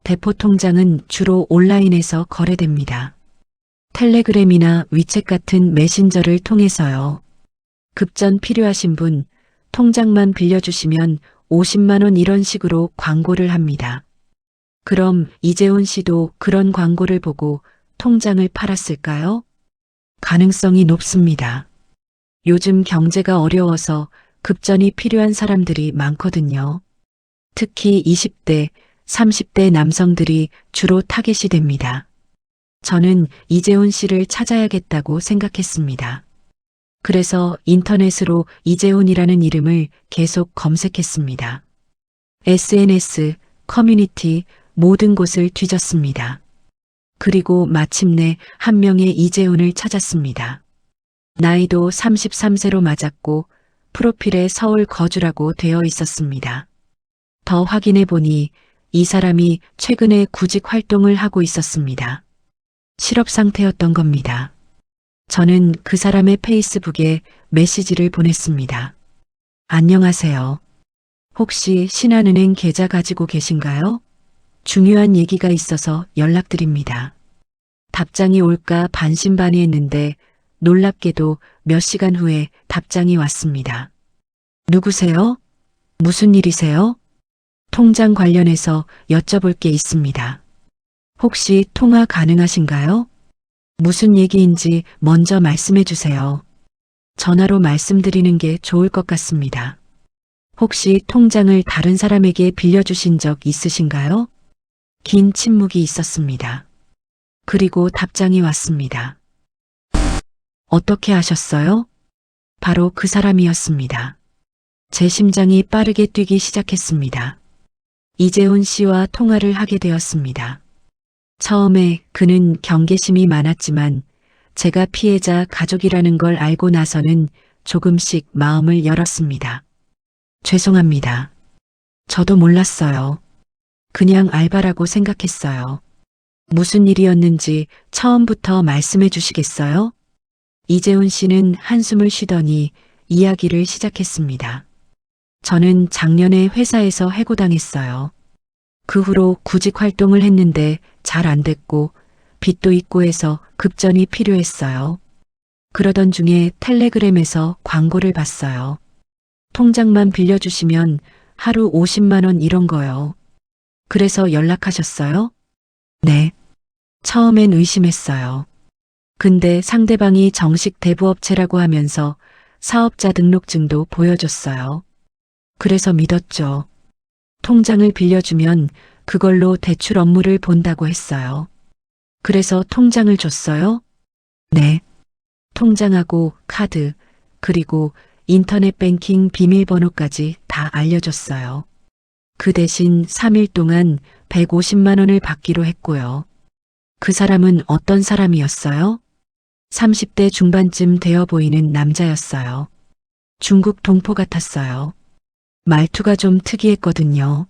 대포 통장은 주로 온라인에서 거래됩니다. 텔레그램이나 위챗 같은 메신저를 통해서요. 급전 필요하신 분, 통장만 빌려주시면 50만 원 이런 식으로 광고를 합니다. 그럼 이재훈 씨도 그런 광고를 보고 통장을 팔았을까요? 가능성이 높습니다. 요즘 경제가 어려워서 급전이 필요한 사람들이 많거든요. 특히 20대, 30대 남성들이 주로 타겟이 됩니다. 저는 이재훈 씨를 찾아야겠다고 생각했습니다. 그래서 인터넷으로 이재훈이라는 이름을 계속 검색했습니다. SNS, 커뮤니티, 모든 곳을 뒤졌습니다. 그리고 마침내 한 명의 이재훈을 찾았습니다. 나이도 33세로 맞았고 프로필에 서울 거주라고 되어 있었습니다. 더 확인해 보니 이 사람이 최근에 구직 활동을 하고 있었습니다. 실업 상태였던 겁니다. 저는 그 사람의 페이스북에 메시지를 보냈습니다. 안녕하세요. 혹시 신한은행 계좌 가지고 계신가요? 중요한 얘기가 있어서 연락드립니다. 답장이 올까 반신반의했는데 놀랍게도 몇 시간 후에 답장이 왔습니다. 누구세요? 무슨 일이세요? 통장 관련해서 여쭤볼 게 있습니다. 혹시 통화 가능하신가요? 무슨 얘기인지 먼저 말씀해 주세요. 전화로 말씀드리는 게 좋을 것 같습니다. 혹시 통장을 다른 사람에게 빌려주신 적 있으신가요? 긴 침묵이 있었습니다. 그리고 답장이 왔습니다. 어떻게 아셨어요? 바로 그 사람이었습니다. 제 심장이 빠르게 뛰기 시작했습니다. 이재훈 씨와 통화를 하게 되었습니다. 처음에 그는 경계심이 많았지만 제가 피해자 가족이라는 걸 알고 나서는 조금씩 마음을 열었습니다. 죄송합니다. 저도 몰랐어요. 그냥 알바라고 생각했어요. 무슨 일이었는지 처음부터 말씀해 주시겠어요? 이재훈 씨는 한숨을 쉬더니 이야기를 시작했습니다. 저는 작년에 회사에서 해고당했어요. 그 후로 구직 활동을 했는데 잘 안 됐고 빚도 있고 해서 급전이 필요했어요. 그러던 중에 텔레그램에서 광고를 봤어요. 통장만 빌려주시면 하루 50만 원 이런 거요. 그래서 연락하셨어요? 네. 처음엔 의심했어요. 근데 상대방이 정식 대부업체라고 하면서 사업자 등록증도 보여줬어요. 그래서 믿었죠. 통장을 빌려주면 그걸로 대출 업무를 본다고 했어요. 그래서 통장을 줬어요? 네. 통장하고 카드, 그리고 인터넷 뱅킹 비밀번호까지 다 알려줬어요. 그 대신 3일 동안 150만 원을 받기로 했고요. 그 사람은 어떤 사람이었어요? 30대 중반쯤 되어 보이는 남자였어요. 중국 동포 같았어요. 말투가 좀 특이했거든요.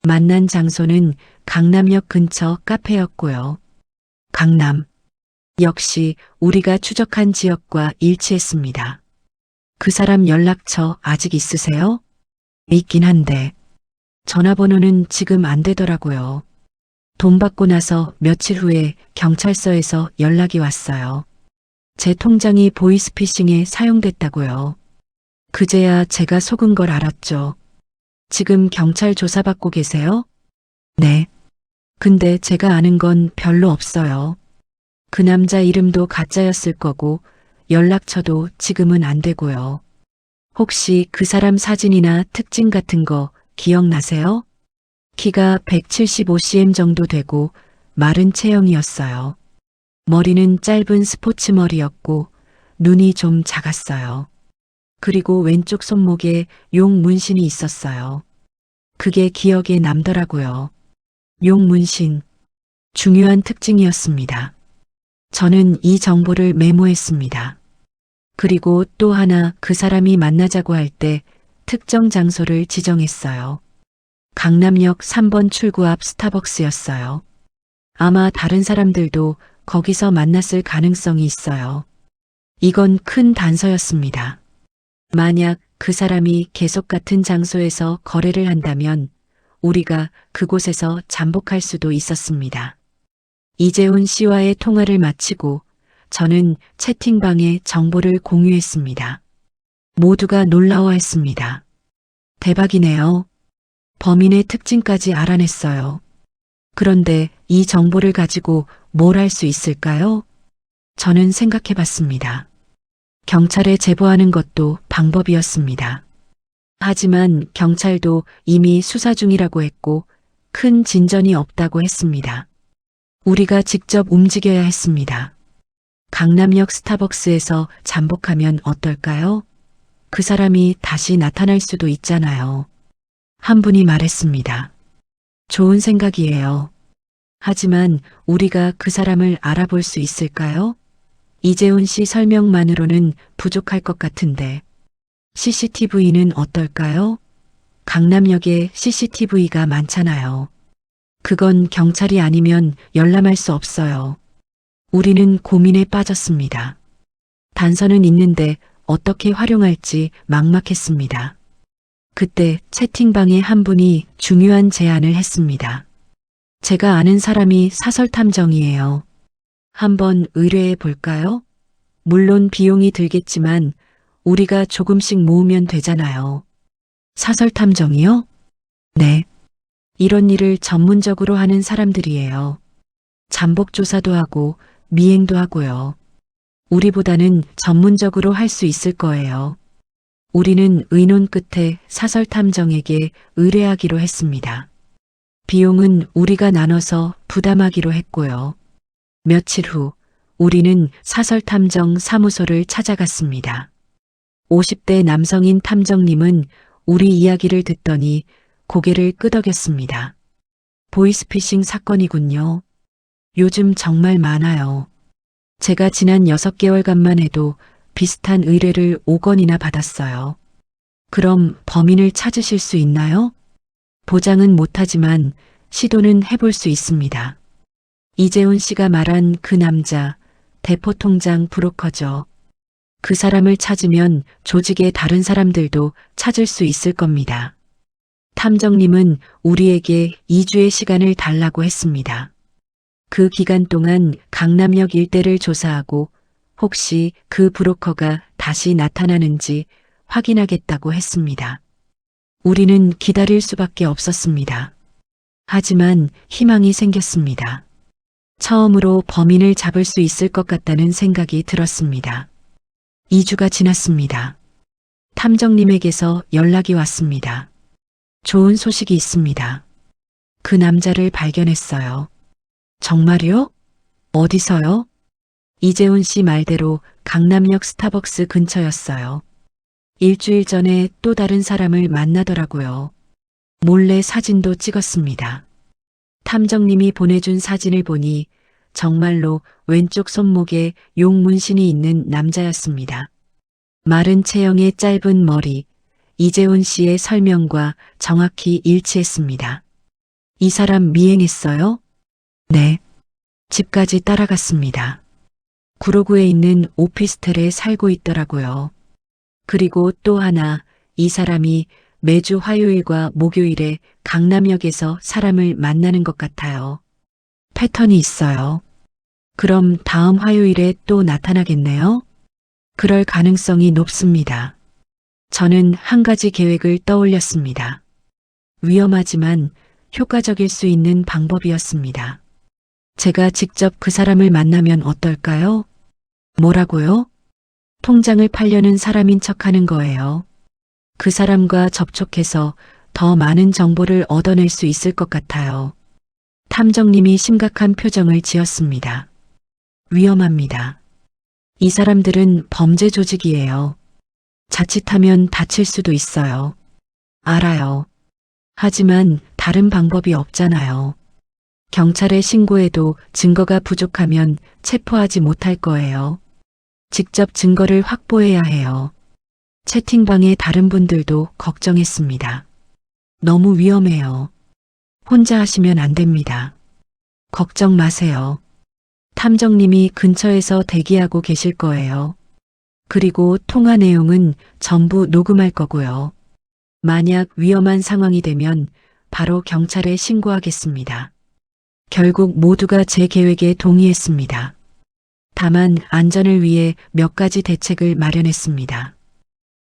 만난 장소는 강남역 근처 카페였고요. 강남. 역시 우리가 추적한 지역과 일치했습니다. 그 사람 연락처 아직 있으세요? 있긴 한데 전화번호는 지금 안 되더라고요. 돈 받고 나서 며칠 후에 경찰서에서 연락이 왔어요. 제 통장이 보이스피싱에 사용됐다고요. 그제야 제가 속은 걸 알았죠. 지금 경찰 조사받고 계세요? 네. 근데 제가 아는 건 별로 없어요. 그 남자 이름도 가짜였을 거고 연락처도 지금은 안 되고요. 혹시 그 사람 사진이나 특징 같은 거 기억나세요? 키가 175cm 정도 되고 마른 체형이었어요. 머리는 짧은 스포츠 머리였고 눈이 좀 작았어요. 그리고 왼쪽 손목에 용 문신이 있었어요. 그게 기억에 남더라고요. 용 문신. 중요한 특징이었습니다. 저는 이 정보를 메모했습니다. 그리고 또 하나 그 사람이 만나자고 할 때 특정 장소를 지정했어요. 강남역 3번 출구 앞 스타벅스였어요. 아마 다른 사람들도 거기서 만났을 가능성이 있어요. 이건 큰 단서였습니다. 만약 그 사람이 계속 같은 장소에서 거래를 한다면 우리가 그곳에서 잠복할 수도 있었습니다. 이재훈 씨와의 통화를 마치고 저는 채팅방에 정보를 공유했습니다. 모두가 놀라워했습니다. 대박이네요. 범인의 특징까지 알아냈어요. 그런데 이 정보를 가지고 뭘 할 수 있을까요? 저는 생각해 봤습니다. 경찰에 제보하는 것도 방법이었습니다. 하지만 경찰도 이미 수사 중이라고 했고 큰 진전이 없다고 했습니다. 우리가 직접 움직여야 했습니다. 강남역 스타벅스에서 잠복하면 어떨까요? 그 사람이 다시 나타날 수도 있잖아요. 한 분이 말했습니다. 좋은 생각이에요. 하지만 우리가 그 사람을 알아볼 수 있을까요? 이재훈 씨 설명만으로는 부족할 것 같은데 CCTV는 어떨까요? 강남역에 CCTV가 많잖아요. 그건 경찰이 아니면 열람할 수 없어요. 우리는 고민에 빠졌습니다. 단서는 있는데 어떻게 활용할지 막막했습니다. 그때 채팅방에 한 분이 중요한 제안을 했습니다. 제가 아는 사람이 사설탐정이에요. 한번 의뢰해 볼까요? 물론 비용이 들겠지만 우리가 조금씩 모으면 되잖아요. 사설탐정이요? 네. 이런 일을 전문적으로 하는 사람들이에요. 잠복조사도 하고 미행도 하고요. 우리보다는 전문적으로 할 수 있을 거예요. 우리는 의논 끝에 사설탐정에게 의뢰하기로 했습니다. 비용은 우리가 나눠서 부담하기로 했고요. 며칠 후 우리는 사설탐정 사무소를 찾아갔습니다. 50대 남성인 탐정님은 우리 이야기를 듣더니 고개를 끄덕였습니다. 보이스피싱 사건이군요. 요즘 정말 많아요. 제가 지난 6개월간만 해도 비슷한 의뢰를 5건이나 받았어요. 그럼 범인을 찾으실 수 있나요? 보장은 못하지만 시도는 해볼 수 있습니다. 이재훈 씨가 말한 그 남자, 대포통장 브로커죠. 그 사람을 찾으면 조직의 다른 사람들도 찾을 수 있을 겁니다. 탐정님은 우리에게 2주의 시간을 달라고 했습니다. 그 기간 동안 강남역 일대를 조사하고 혹시 그 브로커가 다시 나타나는지 확인하겠다고 했습니다. 우리는 기다릴 수밖에 없었습니다. 하지만 희망이 생겼습니다. 처음으로 범인을 잡을 수 있을 것 같다는 생각이 들었습니다. 2주가 지났습니다. 탐정님에게서 연락이 왔습니다. 좋은 소식이 있습니다. 그 남자를 발견했어요. 정말요? 어디서요? 이재훈 씨 말대로 강남역 스타벅스 근처였어요. 일주일 전에 또 다른 사람을 만나더라고요. 몰래 사진도 찍었습니다. 탐정님이 보내준 사진을 보니 정말로 왼쪽 손목에 용 문신이 있는 남자였습니다. 마른 체형의 짧은 머리, 이재훈 씨의 설명과 정확히 일치했습니다. 이 사람 미행했어요? 네. 집까지 따라갔습니다. 구로구에 있는 오피스텔에 살고 있더라고요. 그리고 또 하나, 이 사람이 매주 화요일과 목요일에 강남역에서 사람을 만나는 것 같아요. 패턴이 있어요. 그럼 다음 화요일에 또 나타나겠네요? 그럴 가능성이 높습니다. 저는 한 가지 계획을 떠올렸습니다. 위험하지만 효과적일 수 있는 방법이었습니다. 제가 직접 그 사람을 만나면 어떨까요? 뭐라고요? 통장을 팔려는 사람인 척하는 거예요. 그 사람과 접촉해서 더 많은 정보를 얻어낼 수 있을 것 같아요. 탐정님이 심각한 표정을 지었습니다. 위험합니다. 이 사람들은 범죄 조직이에요. 자칫하면 다칠 수도 있어요. 알아요. 하지만 다른 방법이 없잖아요. 경찰에 신고해도 증거가 부족하면 체포하지 못할 거예요. 직접 증거를 확보해야 해요. 채팅방의 다른 분들도 걱정했습니다. 너무 위험해요. 혼자 하시면 안 됩니다. 걱정 마세요. 탐정님이 근처에서 대기하고 계실 거예요. 그리고 통화 내용은 전부 녹음할 거고요. 만약 위험한 상황이 되면 바로 경찰에 신고하겠습니다. 결국 모두가 제 계획에 동의했습니다. 다만 안전을 위해 몇 가지 대책을 마련했습니다.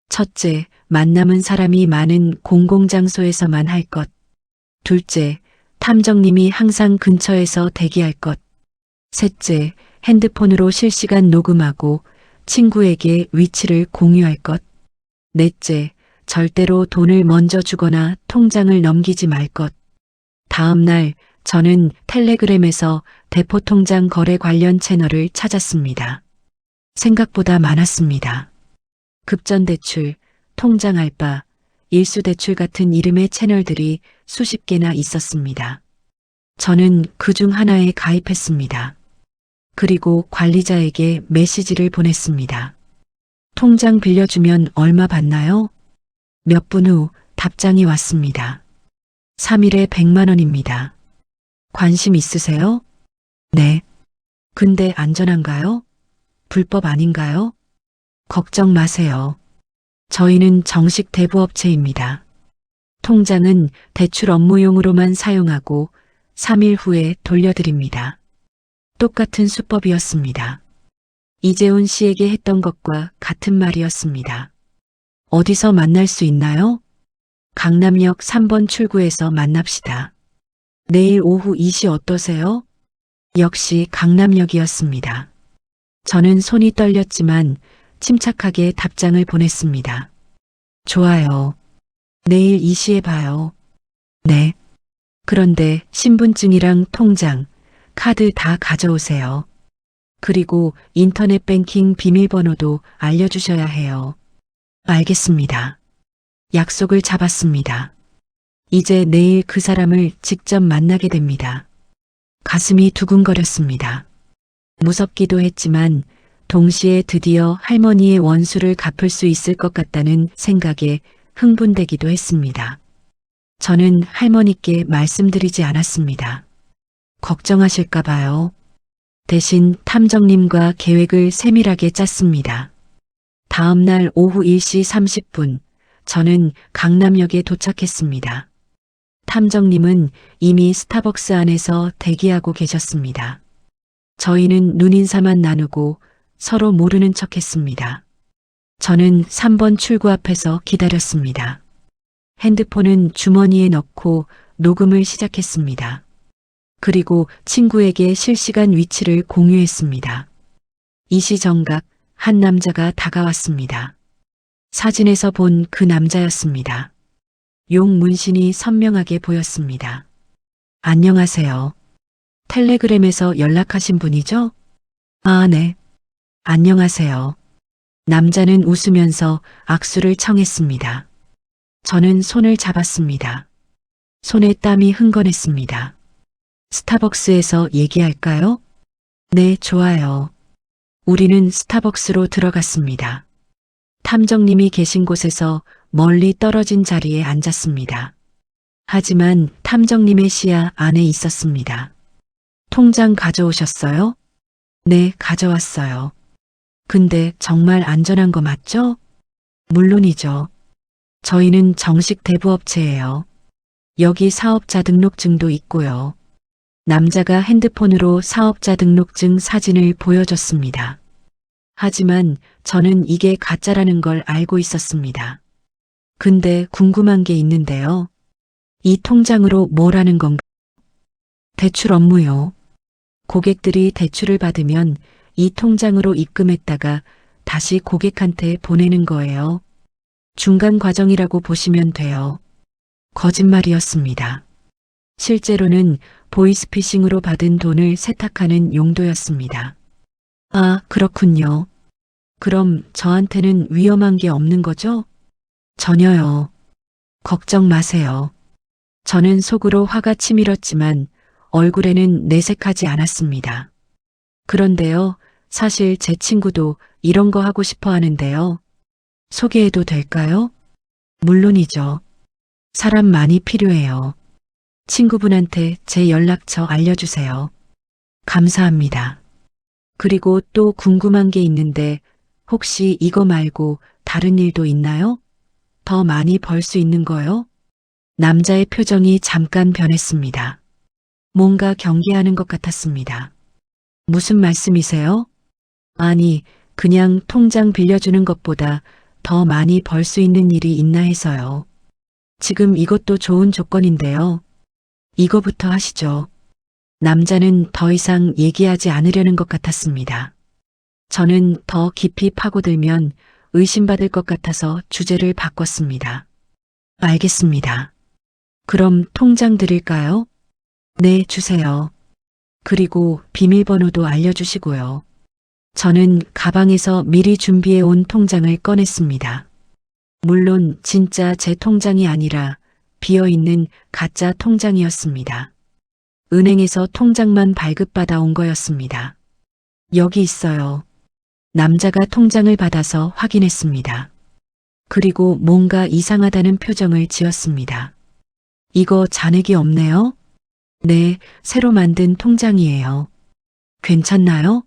첫째, 만남은 사람이 많은 공공장소에서만 할 것. 둘째, 탐정님이 항상 근처에서 대기할 것. 셋째, 핸드폰으로 실시간 녹음하고 친구에게 위치를 공유할 것. 넷째, 절대로 돈을 먼저 주거나 통장을 넘기지 말 것. 다음 날 저는 텔레그램에서 대포통장 거래 관련 채널을 찾았습니다. 생각보다 많았습니다. 급전대출, 통장알바, 일수대출 같은 이름의 채널들이 수십 개나 있었습니다. 저는 그 중 하나에 가입했습니다. 그리고 관리자에게 메시지를 보냈습니다. 통장 빌려주면 얼마 받나요? 몇 분 후 답장이 왔습니다. 3일에 100만 원입니다. 관심 있으세요? 네. 근데 안전한가요? 불법 아닌가요? 걱정 마세요. 저희는 정식 대부업체입니다. 통장은 대출 업무용으로만 사용하고 3일 후에 돌려드립니다. 똑같은 수법이었습니다. 이재훈 씨에게 했던 것과 같은 말이었습니다. 어디서 만날 수 있나요? 강남역 3번 출구에서 만납시다. 내일 오후 2시 어떠세요? 역시 강남역이었습니다. 저는 손이 떨렸지만 침착하게 답장을 보냈습니다. 좋아요. 내일 2시에 봐요. 네. 그런데 신분증이랑 통장, 카드 다 가져오세요. 그리고 인터넷 뱅킹 비밀번호도 알려주셔야 해요. 알겠습니다. 약속을 잡았습니다. 이제 내일 그 사람을 직접 만나게 됩니다. 가슴이 두근거렸습니다. 무섭기도 했지만 동시에 드디어 할머니의 원수를 갚을 수 있을 것 같다는 생각에 흥분되기도 했습니다. 저는 할머니께 말씀드리지 않았습니다. 걱정하실까 봐요. 대신 탐정님과 계획을 세밀하게 짰습니다. 다음 날 오후 1시 30분, 저는 강남역에 도착했습니다. 탐정님은 이미 스타벅스 안에서 대기하고 계셨습니다. 저희는 눈인사만 나누고 서로 모르는 척 했습니다. 저는 3번 출구 앞에서 기다렸습니다. 핸드폰은 주머니에 넣고 녹음을 시작했습니다. 그리고 친구에게 실시간 위치를 공유했습니다. 이시정각 한 남자가 다가왔습니다. 사진에서 본 그 남자였습니다. 용 문신이 선명하게 보였습니다. 안녕하세요. 텔레그램에서 연락하신 분이죠? 아, 네. 안녕하세요. 남자는 웃으면서 악수를 청했습니다. 저는 손을 잡았습니다. 손에 땀이 흥건했습니다. 스타벅스에서 얘기할까요? 네, 좋아요. 우리는 스타벅스로 들어갔습니다. 탐정님이 계신 곳에서 멀리 떨어진 자리에 앉았습니다. 하지만 탐정님의 시야 안에 있었습니다. 통장 가져오셨어요? 네, 가져왔어요. 근데 정말 안전한 거 맞죠? 물론이죠. 저희는 정식 대부업체예요. 여기 사업자 등록증도 있고요. 남자가 핸드폰으로 사업자 등록증 사진을 보여줬습니다. 하지만 저는 이게 가짜라는 걸 알고 있었습니다. 근데 궁금한 게 있는데요. 이 통장으로 뭘 하는 건가요? 대출 업무요. 고객들이 대출을 받으면 이 통장으로 입금했다가 다시 고객한테 보내는 거예요. 중간 과정이라고 보시면 돼요. 거짓말이었습니다. 실제로는 보이스피싱으로 받은 돈을 세탁하는 용도였습니다. 아, 그렇군요. 그럼 저한테는 위험한 게 없는 거죠? 전혀요. 걱정 마세요. 저는 속으로 화가 치밀었지만 얼굴에는 내색하지 않았습니다. 그런데요, 사실 제 친구도 이런 거 하고 싶어 하는데요. 소개해도 될까요? 물론이죠. 사람 많이 필요해요. 친구분한테 제 연락처 알려주세요. 감사합니다. 그리고 또 궁금한 게 있는데 혹시 이거 말고 다른 일도 있나요? 더 많이 벌 수 있는 거요? 남자의 표정이 잠깐 변했습니다. 뭔가 경계하는 것 같았습니다. 무슨 말씀이세요? 아니, 그냥 통장 빌려주는 것보다 더 많이 벌 수 있는 일이 있나 해서요. 지금 이것도 좋은 조건인데요. 이거부터 하시죠. 남자는 더 이상 얘기하지 않으려는 것 같았습니다. 저는 더 깊이 파고들면 의심받을 것 같아서 주제를 바꿨습니다. 알겠습니다. 그럼 통장 드릴까요? 네, 주세요. 그리고 비밀번호도 알려주시고요. 저는 가방에서 미리 준비해 온 통장을 꺼냈습니다. 물론 진짜 제 통장이 아니라 비어있는 가짜 통장이었습니다. 은행에서 통장만 발급받아 온 거였습니다. 여기 있어요. 남자가 통장을 받아서 확인했습니다. 그리고 뭔가 이상하다는 표정을 지었습니다. 이거 잔액이 없네요? 네, 새로 만든 통장이에요. 괜찮나요?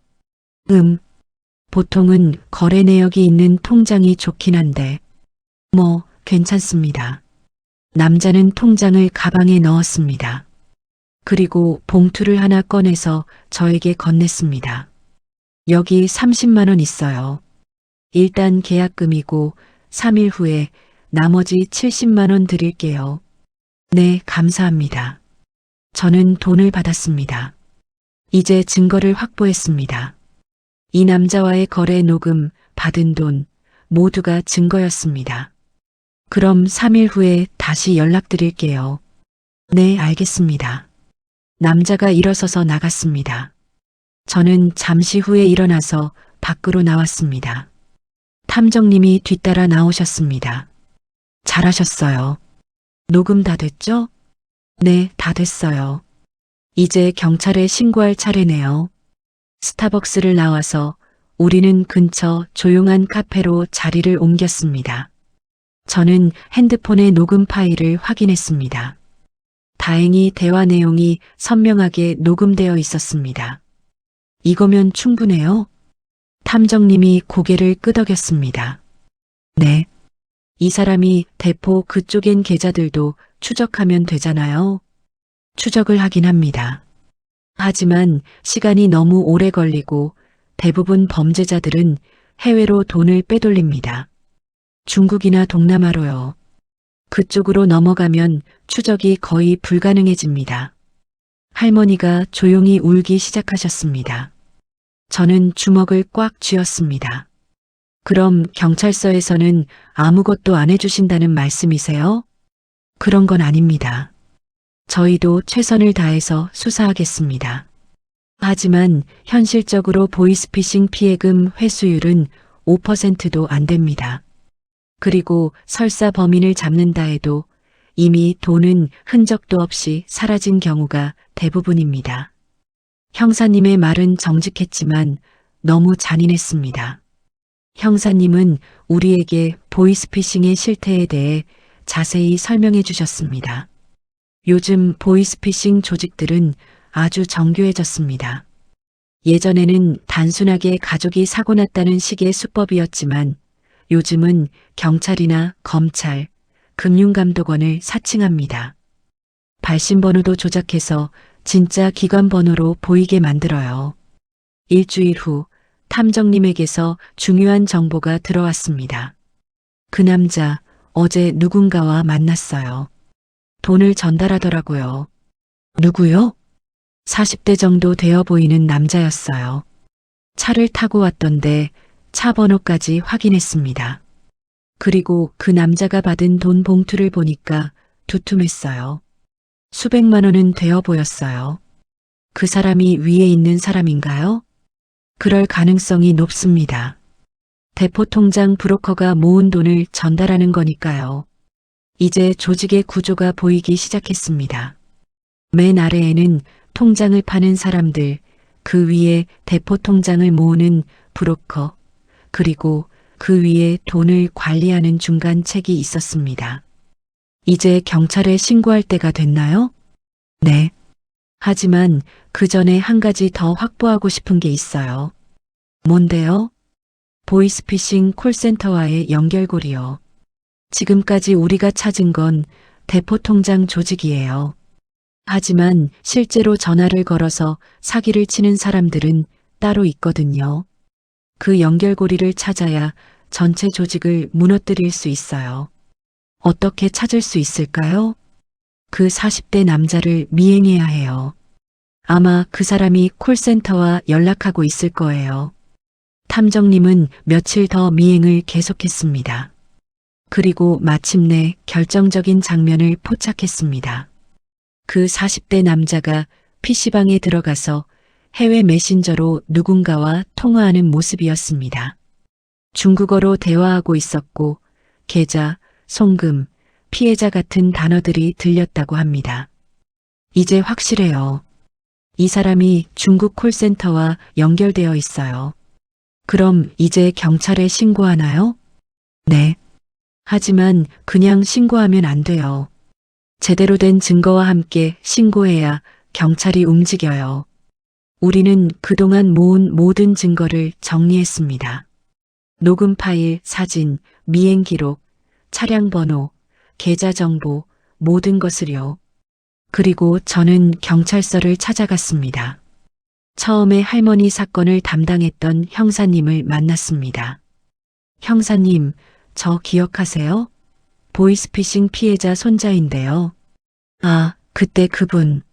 보통은 거래 내역이 있는 통장이 좋긴 한데, 괜찮습니다. 남자는 통장을 가방에 넣었습니다. 그리고 봉투를 하나 꺼내서 저에게 건넸습니다. 여기 30만 원 있어요. 일단 계약금이고 3일 후에 나머지 70만 원 드릴게요. 네, 감사합니다. 저는 돈을 받았습니다. 이제 증거를 확보했습니다. 이 남자와의 거래 녹음, 받은 돈, 모두가 증거였습니다. 그럼 3일 후에 다시 연락드릴게요. 네, 알겠습니다. 남자가 일어서서 나갔습니다. 저는 잠시 후에 일어나서 밖으로 나왔습니다. 탐정님이 뒤따라 나오셨습니다. 잘하셨어요. 녹음 다 됐죠? 네, 다 됐어요. 이제 경찰에 신고할 차례네요. 스타벅스를 나와서 우리는 근처 조용한 카페로 자리를 옮겼습니다. 저는 핸드폰의 녹음 파일을 확인했습니다. 다행히 대화 내용이 선명하게 녹음되어 있었습니다. 이거면 충분해요? 탐정님이 고개를 끄덕였습니다. 네. 이 사람이 대포 그쪽엔 계좌들도 추적하면 되잖아요. 추적을 하긴 합니다. 하지만 시간이 너무 오래 걸리고 대부분 범죄자들은 해외로 돈을 빼돌립니다. 중국이나 동남아로요. 그쪽으로 넘어가면 추적이 거의 불가능해집니다. 할머니가 조용히 울기 시작하셨습니다. 저는 주먹을 꽉 쥐었습니다. 그럼 경찰서에서는 아무것도 안 해주신다는 말씀이세요? 그런 건 아닙니다. 저희도 최선을 다해서 수사하겠습니다. 하지만 현실적으로 보이스피싱 피해금 회수율은 5%도 안 됩니다. 그리고 설사 범인을 잡는다 해도 이미 돈은 흔적도 없이 사라진 경우가 대부분입니다. 형사님의 말은 정직했지만 너무 잔인했습니다. 형사님은 우리에게 보이스피싱의 실태에 대해 자세히 설명해 주셨습니다. 요즘 보이스피싱 조직들은 아주 정교해졌습니다. 예전에는 단순하게 가족이 사고 났다는 식의 수법이었지만 요즘은 경찰이나 검찰, 금융감독원을 사칭합니다. 발신번호도 조작해서 진짜 기관 번호로 보이게 만들어요. 일주일 후 탐정님에게서 중요한 정보가 들어왔습니다. 그 남자 어제 누군가와 만났어요. 돈을 전달하더라고요. 누구요? 40대 정도 되어 보이는 남자였어요. 차를 타고 왔던데 차 번호까지 확인했습니다. 그리고 그 남자가 받은 돈 봉투를 보니까 두툼했어요. 수백만 원은 되어 보였어요. 그 사람이 위에 있는 사람인가요? 그럴 가능성이 높습니다. 대포통장 브로커가 모은 돈을 전달하는 거니까요. 이제 조직의 구조가 보이기 시작했습니다. 맨 아래에는 통장을 파는 사람들, 그 위에 대포통장을 모으는 브로커, 그리고 그 위에 돈을 관리하는 중간 책이 있었습니다. 이제 경찰에 신고할 때가 됐나요? 네. 하지만 그 전에 한 가지 더 확보하고 싶은 게 있어요. 뭔데요? 보이스피싱 콜센터와의 연결고리요. 지금까지 우리가 찾은 건 대포통장 조직이에요. 하지만 실제로 전화를 걸어서 사기를 치는 사람들은 따로 있거든요. 그 연결고리를 찾아야 전체 조직을 무너뜨릴 수 있어요. 어떻게 찾을 수 있을까요? 그 40대 남자를 미행해야 해요. 아마 그 사람이 콜센터와 연락하고 있을 거예요. 탐정님은 며칠 더 미행을 계속했습니다. 그리고 마침내 결정적인 장면을 포착했습니다. 그 40대 남자가 PC방에 들어가서 해외 메신저로 누군가와 통화하는 모습이었습니다. 중국어로 대화하고 있었고 계좌, 송금, 피해자 같은 단어들이 들렸다고 합니다. 이제 확실해요. 이 사람이 중국 콜센터와 연결되어 있어요. 그럼 이제 경찰에 신고하나요? 네. 하지만 그냥 신고하면 안 돼요. 제대로 된 증거와 함께 신고해야 경찰이 움직여요. 우리는 그동안 모은 모든 증거를 정리했습니다. 녹음 파일, 사진, 미행 기록, 차량 번호, 계좌 정보, 모든 것을요. 그리고 저는 경찰서를 찾아갔습니다. 처음에 할머니 사건을 담당했던 형사님을 만났습니다. 형사님, 저 기억하세요? 보이스피싱 피해자 손자인데요. 아, 그때 그분.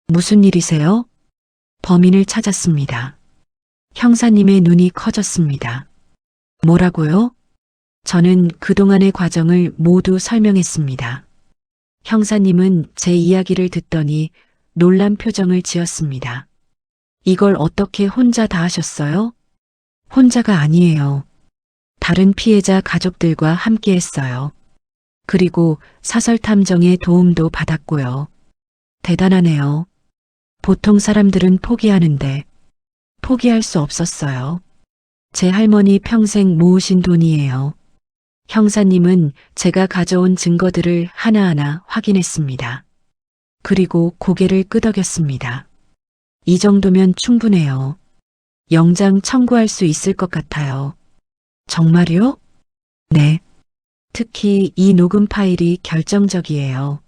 무슨 일이세요? 범인을 찾았습니다. 형사님의 눈이 커졌습니다. 뭐라고요? 저는 그동안의 과정을 모두 설명했습니다. 형사님은 제 이야기를 듣더니 놀란 표정을 지었습니다. 이걸 어떻게 혼자 다 하셨어요? 혼자가 아니에요. 다른 피해자 가족들과 함께 했어요. 그리고 사설 탐정의 도움도 받았고요. 대단하네요. 보통 사람들은 포기하는데 포기할 수 없었어요. 제 할머니 평생 모으신 돈이에요. 형사님은 제가 가져온 증거들을 하나하나 확인했습니다. 그리고 고개를 끄덕였습니다. 이 정도면 충분해요. 영장 청구할 수 있을 것 같아요. 정말요? 네. 특히 이 녹음 파일이 결정적이에요.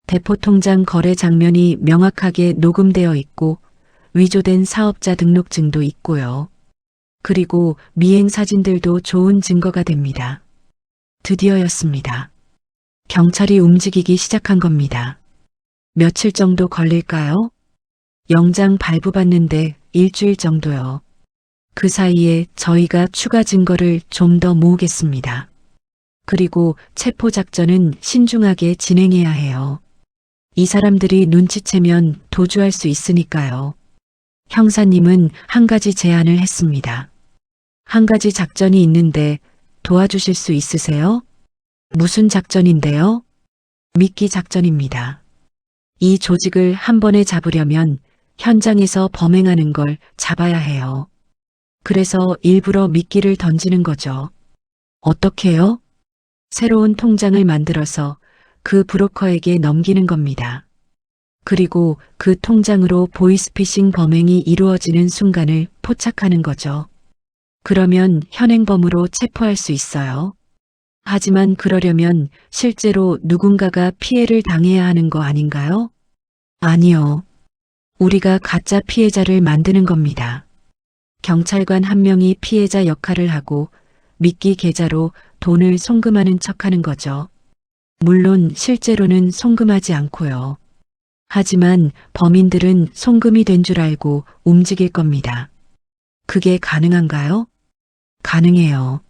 대포통장 거래 장면이 명확하게 녹음되어 있고 위조된 사업자 등록증도 있고요. 그리고 미행 사진들도 좋은 증거가 됩니다. 드디어였습니다. 경찰이 움직이기 시작한 겁니다. 며칠 정도 걸릴까요? 영장 발부받는데 일주일 정도요. 그 사이에 저희가 추가 증거를 좀 더 모으겠습니다. 그리고 체포작전은 신중하게 진행해야 해요. 이 사람들이 눈치채면 도주할 수 있으니까요. 형사님은 한 가지 제안을 했습니다. 한 가지 작전이 있는데 도와주실 수 있으세요? 무슨 작전인데요? 미끼 작전입니다. 이 조직을 한 번에 잡으려면 현장에서 범행하는 걸 잡아야 해요. 그래서 일부러 미끼를 던지는 거죠. 어떻게요? 새로운 통장을 만들어서 그 브로커에게 넘기는 겁니다. 그리고 그 통장으로 보이스피싱 범행이 이루어지는 순간을 포착하는 거죠. 그러면 현행범으로 체포할 수 있어요. 하지만 그러려면 실제로 누군가가 피해를 당해야 하는 거 아닌가요? 아니요. 우리가 가짜 피해자를 만드는 겁니다. 경찰관 한 명이 피해자 역할을 하고 미끼 계좌로 돈을 송금하는 척하는 거죠. 물론 실제로는 송금하지 않고요. 하지만 범인들은 송금이 된 줄 알고 움직일 겁니다. 그게 가능한가요? 가능해요.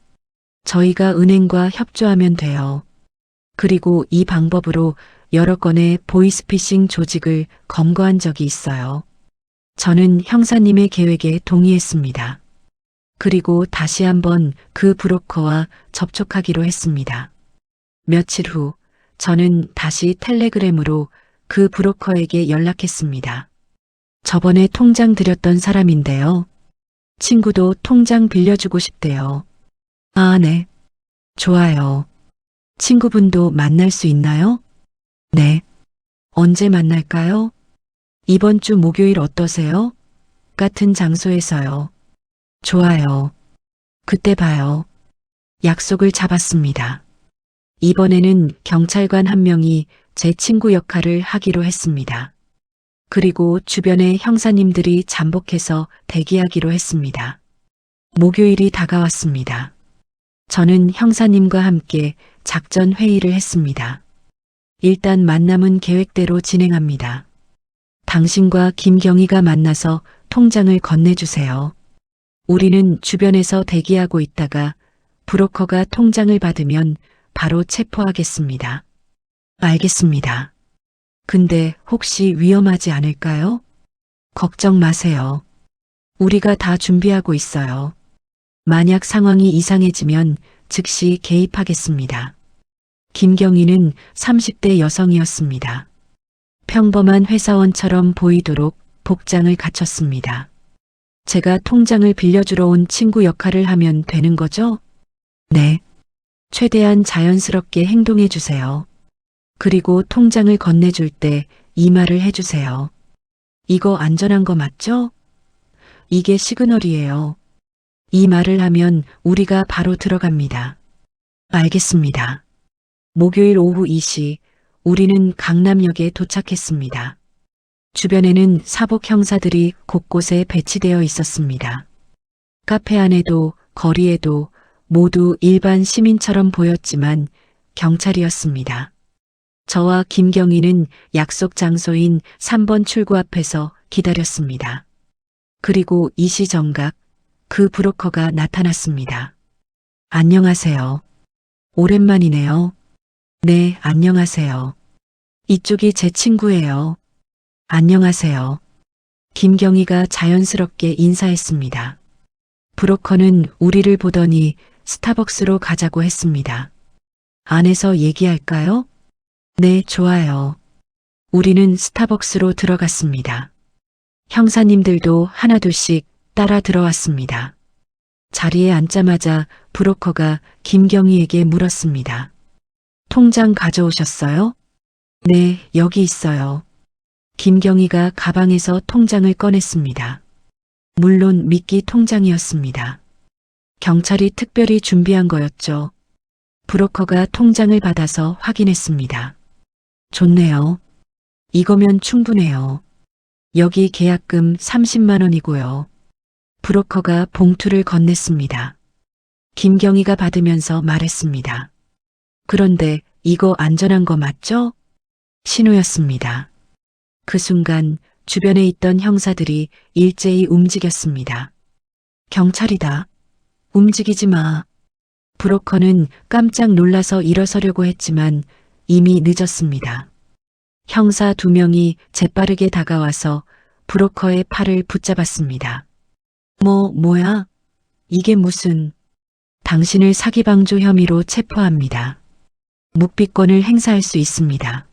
저희가 은행과 협조하면 돼요. 그리고 이 방법으로 여러 건의 보이스피싱 조직을 검거한 적이 있어요. 저는 형사님의 계획에 동의했습니다. 그리고 다시 한번 그 브로커와 접촉하기로 했습니다. 며칠 후 저는 다시 텔레그램으로 그 브로커에게 연락했습니다. 저번에 통장 드렸던 사람인데요. 친구도 통장 빌려주고 싶대요. 아, 네. 좋아요. 친구분도 만날 수 있나요? 네. 언제 만날까요? 이번 주 목요일 어떠세요? 같은 장소에서요. 좋아요. 그때 봐요. 약속을 잡았습니다. 이번에는 경찰관 한 명이 제 친구 역할을 하기로 했습니다. 그리고 주변의 형사님들이 잠복해서 대기하기로 했습니다. 목요일이 다가왔습니다. 저는 형사님과 함께 작전 회의를 했습니다. 일단 만남은 계획대로 진행합니다. 당신과 김경희가 만나서 통장을 건네주세요. 우리는 주변에서 대기하고 있다가 브로커가 통장을 받으면 바로 체포하겠습니다. 알겠습니다. 근데 혹시 위험하지 않을까요? 걱정 마세요. 우리가 다 준비하고 있어요. 만약 상황이 이상해지면 즉시 개입하겠습니다. 김경희는 30대 여성이었습니다. 평범한 회사원처럼 보이도록 복장을 갖췄습니다. 제가 통장을 빌려주러 온 친구 역할을 하면 되는 거죠? 네. 최대한 자연스럽게 행동해 주세요. 그리고 통장을 건네줄 때 이 말을 해주세요. 이거 안전한 거 맞죠? 이게 시그널이에요. 이 말을 하면 우리가 바로 들어갑니다. 알겠습니다. 목요일 오후 2시 우리는 강남역에 도착했습니다. 주변에는 사복 형사들이 곳곳에 배치되어 있었습니다. 카페 안에도 거리에도 모두 일반 시민처럼 보였지만 경찰이었습니다. 저와 김경희는 약속 장소인 3번 출구 앞에서 기다렸습니다. 그리고 이 시정각 그 브로커가 나타났습니다. 안녕하세요. 오랜만이네요. 네, 안녕하세요. 이쪽이 제 친구예요. 안녕하세요. 김경희가 자연스럽게 인사했습니다. 브로커는 우리를 보더니 스타벅스로 가자고 했습니다. 안에서 얘기할까요? 네, 좋아요. 우리는 스타벅스로 들어갔습니다. 형사님들도 하나둘씩 따라 들어왔습니다. 자리에 앉자마자 브로커가 김경희에게 물었습니다. 통장 가져오셨어요? 네, 여기 있어요. 김경희가 가방에서 통장을 꺼냈습니다. 물론 미끼 통장이었습니다. 경찰이 특별히 준비한 거였죠. 브로커가 통장을 받아서 확인했습니다. 좋네요. 이거면 충분해요. 여기 계약금 30만 원이고요. 브로커가 봉투를 건넸습니다. 김경희가 받으면서 말했습니다. 그런데 이거 안전한 거 맞죠? 신호였습니다. 그 순간 주변에 있던 형사들이 일제히 움직였습니다. 경찰이다. 움직이지 마. 브로커는 깜짝 놀라서 일어서려고 했지만 이미 늦었습니다. 형사 2명이 재빠르게 다가와서 브로커의 팔을 붙잡았습니다. 뭐야? 이게 무슨... 당신을 사기방조 혐의로 체포합니다. 묵비권을 행사할 수 있습니다.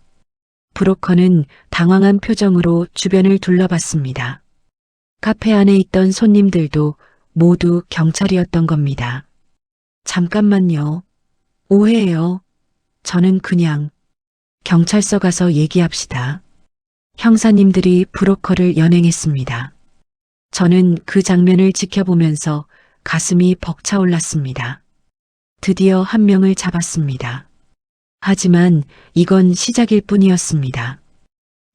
브로커는 당황한 표정으로 주변을 둘러봤습니다. 카페 안에 있던 손님들도 모두 경찰이었던 겁니다. 잠깐만요. 오해예요. 저는 그냥 경찰서 가서 얘기합시다. 형사님들이 브로커를 연행했습니다. 저는 그 장면을 지켜보면서 가슴이 벅차올랐습니다. 드디어 한 명을 잡았습니다. 하지만 이건 시작일 뿐이었습니다.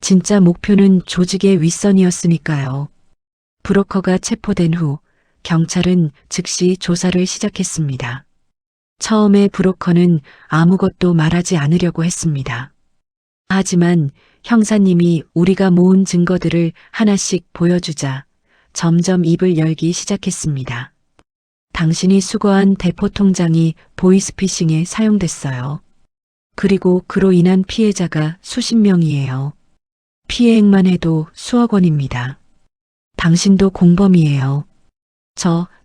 진짜 목표는 조직의 윗선이었으니까요. 브로커가 체포된 후 경찰은 즉시 조사를 시작했습니다. 처음에 브로커는 아무것도 말하지 않으려고 했습니다. 하지만 형사님이 우리가 모은 증거들을 하나씩 보여주자 점점 입을 열기 시작했습니다. 당신이 수거한 대포 통장이 보이스피싱에 사용됐어요. 그리고 그로 인한 피해자가 수십 명이에요. 피해액만 해도 수억 원입니다. 당신도 공범이에요.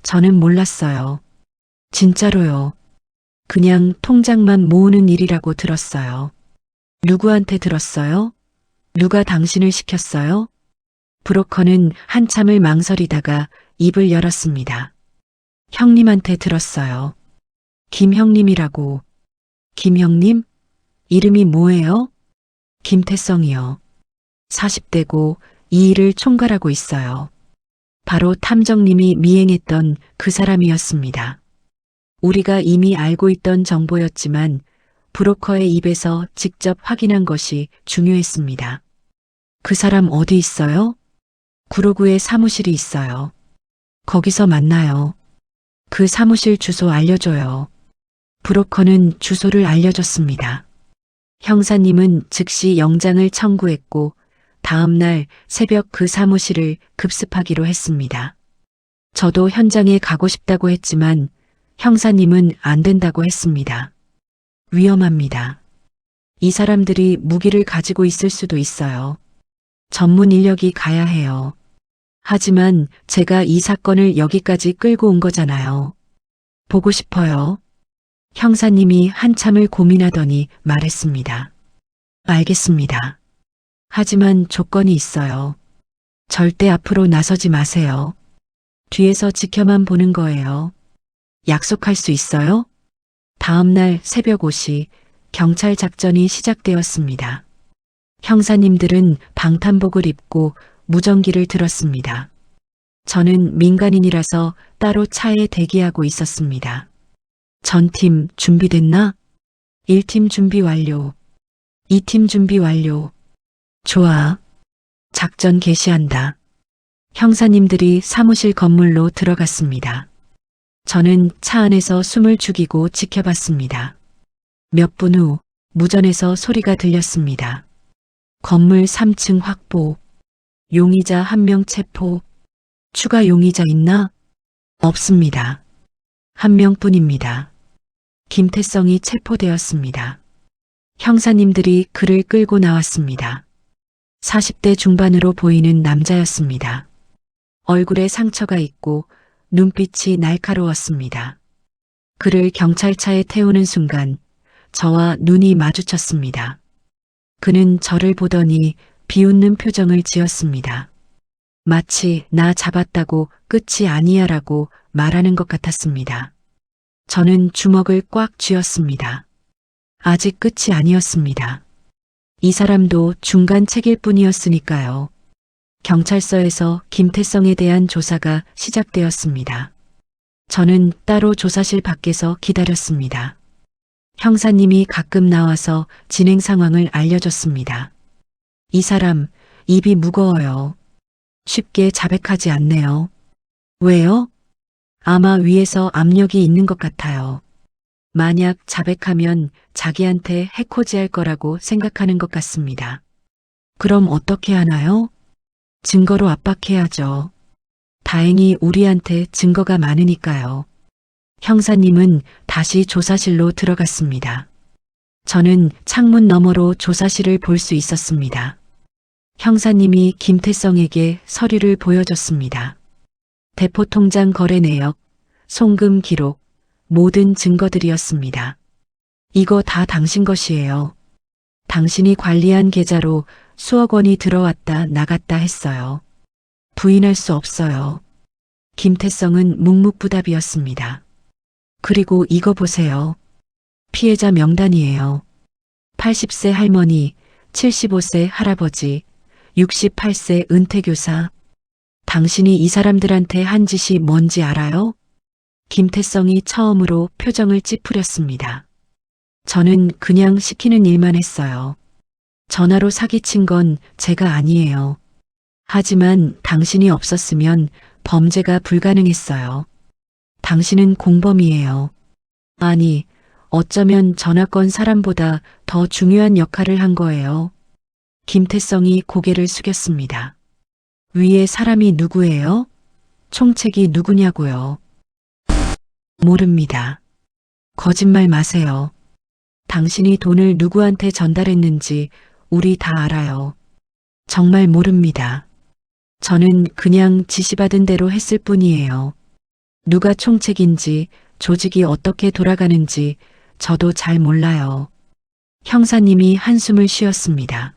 저는 몰랐어요. 진짜로요. 그냥 통장만 모으는 일이라고 들었어요. 누구한테 들었어요? 누가 당신을 시켰어요? 브로커는 한참을 망설이다가 입을 열었습니다. 형님한테 들었어요. 김형님이라고. 김형님? 이름이 뭐예요? 김태성이요. 40대고 이 일을 총괄하고 있어요. 바로 탐정님이 미행했던 그 사람이었습니다. 우리가 이미 알고 있던 정보였지만 브로커의 입에서 직접 확인한 것이 중요했습니다. 그 사람 어디 있어요? 구로구에 사무실이 있어요. 거기서 만나요. 그 사무실 주소 알려줘요. 브로커는 주소를 알려줬습니다. 형사님은 즉시 영장을 청구했고 다음 날 새벽 그 사무실을 급습하기로 했습니다. 저도 현장에 가고 싶다고 했지만 형사님은 안 된다고 했습니다. 위험합니다. 이 사람들이 무기를 가지고 있을 수도 있어요. 전문 인력이 가야 해요. 하지만 제가 이 사건을 여기까지 끌고 온 거잖아요. 보고 싶어요. 형사님이 한참을 고민하더니 말했습니다. 알겠습니다. 하지만 조건이 있어요. 절대 앞으로 나서지 마세요. 뒤에서 지켜만 보는 거예요. 약속할 수 있어요? 다음 날 새벽 5시 경찰 작전이 시작되었습니다. 형사님들은 방탄복을 입고 무전기를 들었습니다. 저는 민간인이라서 따로 차에 대기하고 있었습니다. 전팀 준비됐나? 1팀 준비 완료. 2팀 준비 완료. 좋아. 작전 개시한다. 형사님들이 사무실 건물로 들어갔습니다. 저는 차 안에서 숨을 죽이고 지켜봤습니다. 몇 분 후 무전에서 소리가 들렸습니다. 건물 3층 확보. 용의자 1명 체포. 추가 용의자 있나? 없습니다. 1명뿐입니다. 김태성이 체포되었습니다. 형사님들이 그를 끌고 나왔습니다. 40대 중반으로 보이는 남자였습니다. 얼굴에 상처가 있고 눈빛이 날카로웠습니다. 그를 경찰차에 태우는 순간 저와 눈이 마주쳤습니다. 그는 저를 보더니 비웃는 표정을 지었습니다. 마치 나 잡았다고 끝이 아니야라고 말하는 것 같았습니다. 저는 주먹을 꽉 쥐었습니다. 아직 끝이 아니었습니다. 이 사람도 중간 책일 뿐이었으니까요. 경찰서에서 김태성에 대한 조사가 시작되었습니다. 저는 따로 조사실 밖에서 기다렸습니다. 형사님이 가끔 나와서 진행 상황을 알려줬습니다. 이 사람 입이 무거워요. 쉽게 자백하지 않네요. 왜요? 아마 위에서 압력이 있는 것 같아요. 만약 자백하면 자기한테 해코지할 거라고 생각하는 것 같습니다. 그럼 어떻게 하나요? 증거로 압박해야죠. 다행히 우리한테 증거가 많으니까요. 형사님은 다시 조사실로 들어갔습니다. 저는 창문 너머로 조사실을 볼 수 있었습니다. 형사님이 김태성에게 서류를 보여줬습니다. 대포통장 거래 내역, 송금 기록, 모든 증거들이었습니다. 이거 다 당신 것이에요. 당신이 관리한 계좌로 수억 원이 들어왔다 나갔다 했어요. 부인할 수 없어요. 김태성은 묵묵부답이었습니다. 그리고 이거 보세요. 피해자 명단이에요. 80세 할머니, 75세 할아버지, 68세 은퇴교사. 당신이 이 사람들한테 한 짓이 뭔지 알아요? 김태성이 처음으로 표정을 찌푸렸습니다. 저는 그냥 시키는 일만 했어요. 전화로 사기친 건 제가 아니에요. 하지만 당신이 없었으면 범죄가 불가능했어요. 당신은 공범이에요. 아니, 어쩌면 전화건 사람보다 더 중요한 역할을 한 거예요. 김태성이 고개를 숙였습니다. 위에 사람이 누구예요? 총책이 누구냐고요? 모릅니다. 거짓말 마세요. 당신이 돈을 누구한테 전달했는지 우리 다 알아요. 정말 모릅니다. 저는 그냥 지시받은 대로 했을 뿐이에요. 누가 총책인지, 조직이 어떻게 돌아가는지 저도 잘 몰라요. 형사님이 한숨을 쉬었습니다.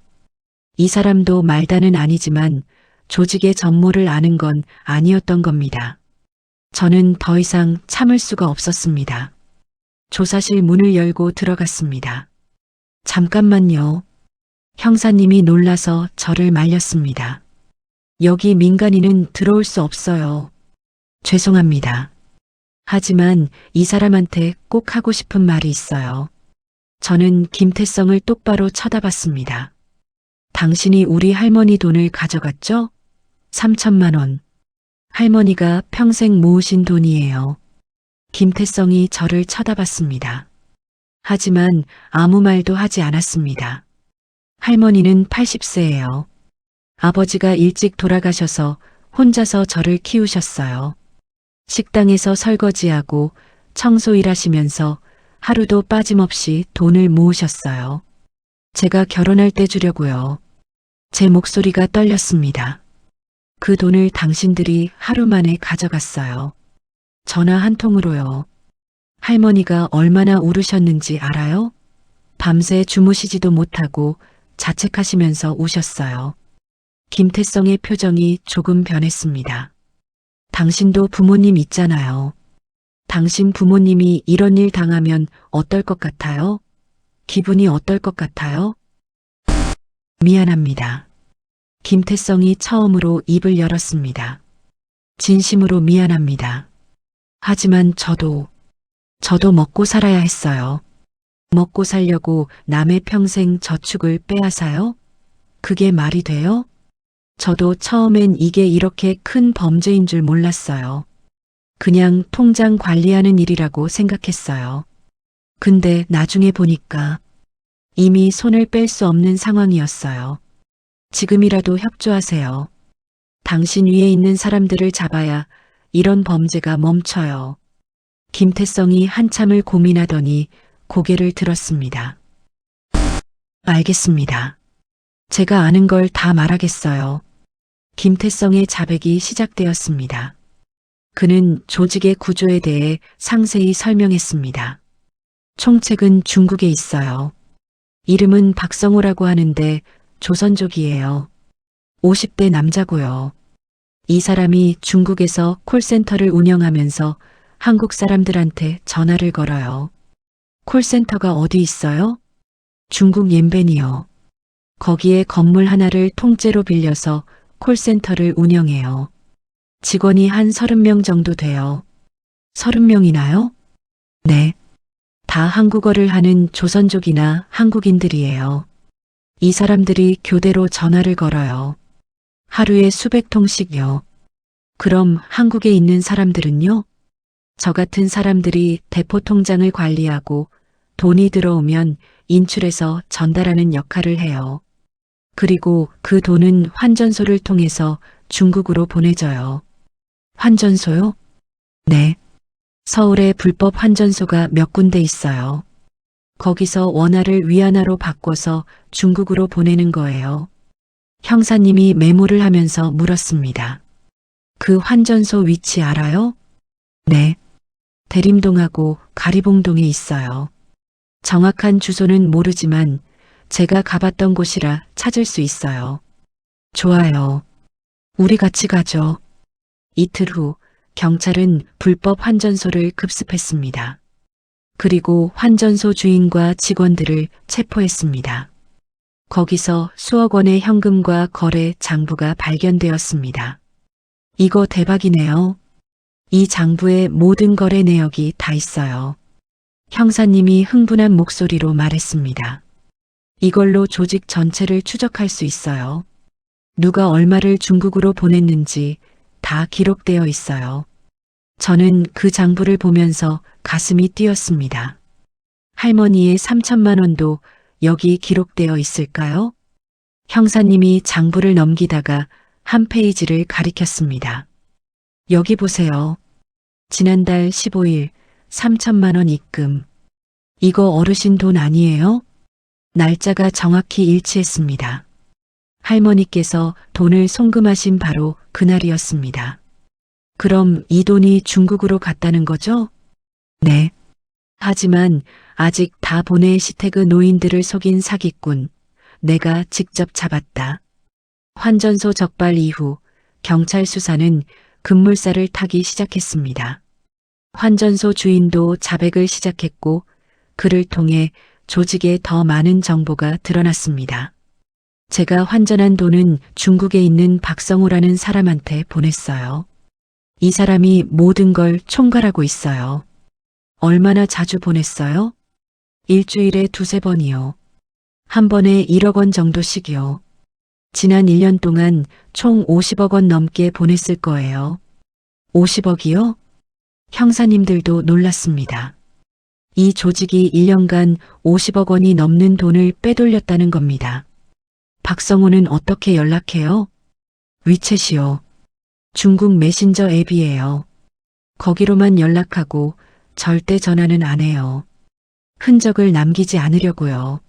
이 사람도 말단은 아니지만 조직의 전모를 아는 건 아니었던 겁니다. 저는 더 이상 참을 수가 없었습니다. 조사실 문을 열고 들어갔습니다. 잠깐만요. 형사님이 놀라서 저를 말렸습니다. 여기 민간인은 들어올 수 없어요. 죄송합니다. 하지만 이 사람한테 꼭 하고 싶은 말이 있어요. 저는 김태성을 똑바로 쳐다봤습니다. 당신이 우리 할머니 돈을 가져갔죠? 3천만 원. 할머니가 평생 모으신 돈이에요. 김태성이 저를 쳐다봤습니다. 하지만 아무 말도 하지 않았습니다. 할머니는 80세예요. 아버지가 일찍 돌아가셔서 혼자서 저를 키우셨어요. 식당에서 설거지하고 청소 일하시면서 하루도 빠짐없이 돈을 모으셨어요. 제가 결혼할 때 주려고요. 제 목소리가 떨렸습니다. 그 돈을 당신들이 하루 만에 가져갔어요. 전화 한 통으로요. 할머니가 얼마나 울으셨는지 알아요? 밤새 주무시지도 못하고 자책하시면서 우셨어요. 김태성의 표정이 조금 변했습니다. 당신도 부모님 있잖아요. 당신 부모님이 이런 일 당하면 어떨 것 같아요? 기분이 어떨 것 같아요? 미안합니다. 김태성이 처음으로 입을 열었습니다. 진심으로 미안합니다. 하지만 저도 먹고 살아야 했어요. 먹고 살려고 남의 평생 저축을 빼앗아요? 그게 말이 돼요? 저도 처음엔 이게 이렇게 큰 범죄인 줄 몰랐어요. 그냥 통장 관리하는 일이라고 생각했어요. 근데 나중에 보니까 이미 손을 뺄 수 없는 상황이었어요. 지금이라도 협조하세요. 당신 위에 있는 사람들을 잡아야 이런 범죄가 멈춰요. 김태성이 한참을 고민하더니 고개를 들었습니다. 알겠습니다. 제가 아는 걸 다 말하겠어요. 김태성의 자백이 시작되었습니다. 그는 조직의 구조에 대해 상세히 설명했습니다. 총책은 중국에 있어요. 이름은 박성호라고 하는데 조선족이에요. 50대 남자고요. 이 사람이 중국에서 콜센터를 운영하면서 한국 사람들한테 전화를 걸어요. 콜센터가 어디 있어요? 중국 옌벤이요. 거기에 건물 하나를 통째로 빌려서 콜센터를 운영해요. 직원이 한 30명 정도 돼요. 30명이나요? 네. 다 한국어를 하는 조선족이나 한국인들이에요. 이 사람들이 교대로 전화를 걸어요. 하루에 수백 통씩요. 그럼 한국에 있는 사람들은요? 저 같은 사람들이 대포 통장을 관리하고 돈이 들어오면 인출해서 전달하는 역할을 해요. 그리고 그 돈은 환전소를 통해서 중국으로 보내져요. 환전소요? 네. 서울에 불법 환전소가 몇 군데 있어요. 거기서 원화를 위안화로 바꿔서 중국으로 보내는 거예요. 형사님이 메모를 하면서 물었습니다. 그 환전소 위치 알아요? 네. 대림동하고 가리봉동에 있어요. 정확한 주소는 모르지만 제가 가봤던 곳이라 찾을 수 있어요. 좋아요. 우리 같이 가죠. 이틀 후 경찰은 불법 환전소를 급습했습니다. 그리고 환전소 주인과 직원들을 체포했습니다. 거기서 수억 원의 현금과 거래 장부가 발견되었습니다. 이거 대박이네요. 이 장부에 모든 거래 내역이 다 있어요. 형사님이 흥분한 목소리로 말했습니다. 이걸로 조직 전체를 추적할 수 있어요. 누가 얼마를 중국으로 보냈는지 다 기록되어 있어요. 저는 그 장부를 보면서 가슴이 뛰었습니다. 할머니의 3천만 원도 여기 기록되어 있을까요? 형사님이 장부를 넘기다가 한 페이지를 가리켰습니다. 여기 보세요. 지난달 15일 3천만 원 입금. 이거 어르신 돈 아니에요? 날짜가 정확히 일치했습니다. 할머니께서 돈을 송금하신 바로 그날이었습니다. 그럼 이 돈이 중국으로 갔다는 거죠? 네. 하지만 아직 다 보내 시태그 노인들을 속인 사기꾼. 내가 직접 잡았다. 환전소 적발 이후 경찰 수사는 급물살을 타기 시작했습니다. 환전소 주인도 자백을 시작했고 그를 통해 조직에 더 많은 정보가 드러났습니다. 제가 환전한 돈은 중국에 있는 박성호라는 사람한테 보냈어요. 이 사람이 모든 걸 총괄하고 있어요. 얼마나 자주 보냈어요? 일주일에 두세 번이요. 한 번에 1억 원 정도씩이요. 지난 1년 동안 총 50억 원 넘게 보냈을 거예요. 50억이요? 형사님들도 놀랐습니다. 이 조직이 1년간 50억 원이 넘는 돈을 빼돌렸다는 겁니다. 박성호는 어떻게 연락해요? 위챗이요. 중국 메신저 앱이에요. 거기로만 연락하고 절대 전화는 안 해요. 흔적을 남기지 않으려고요.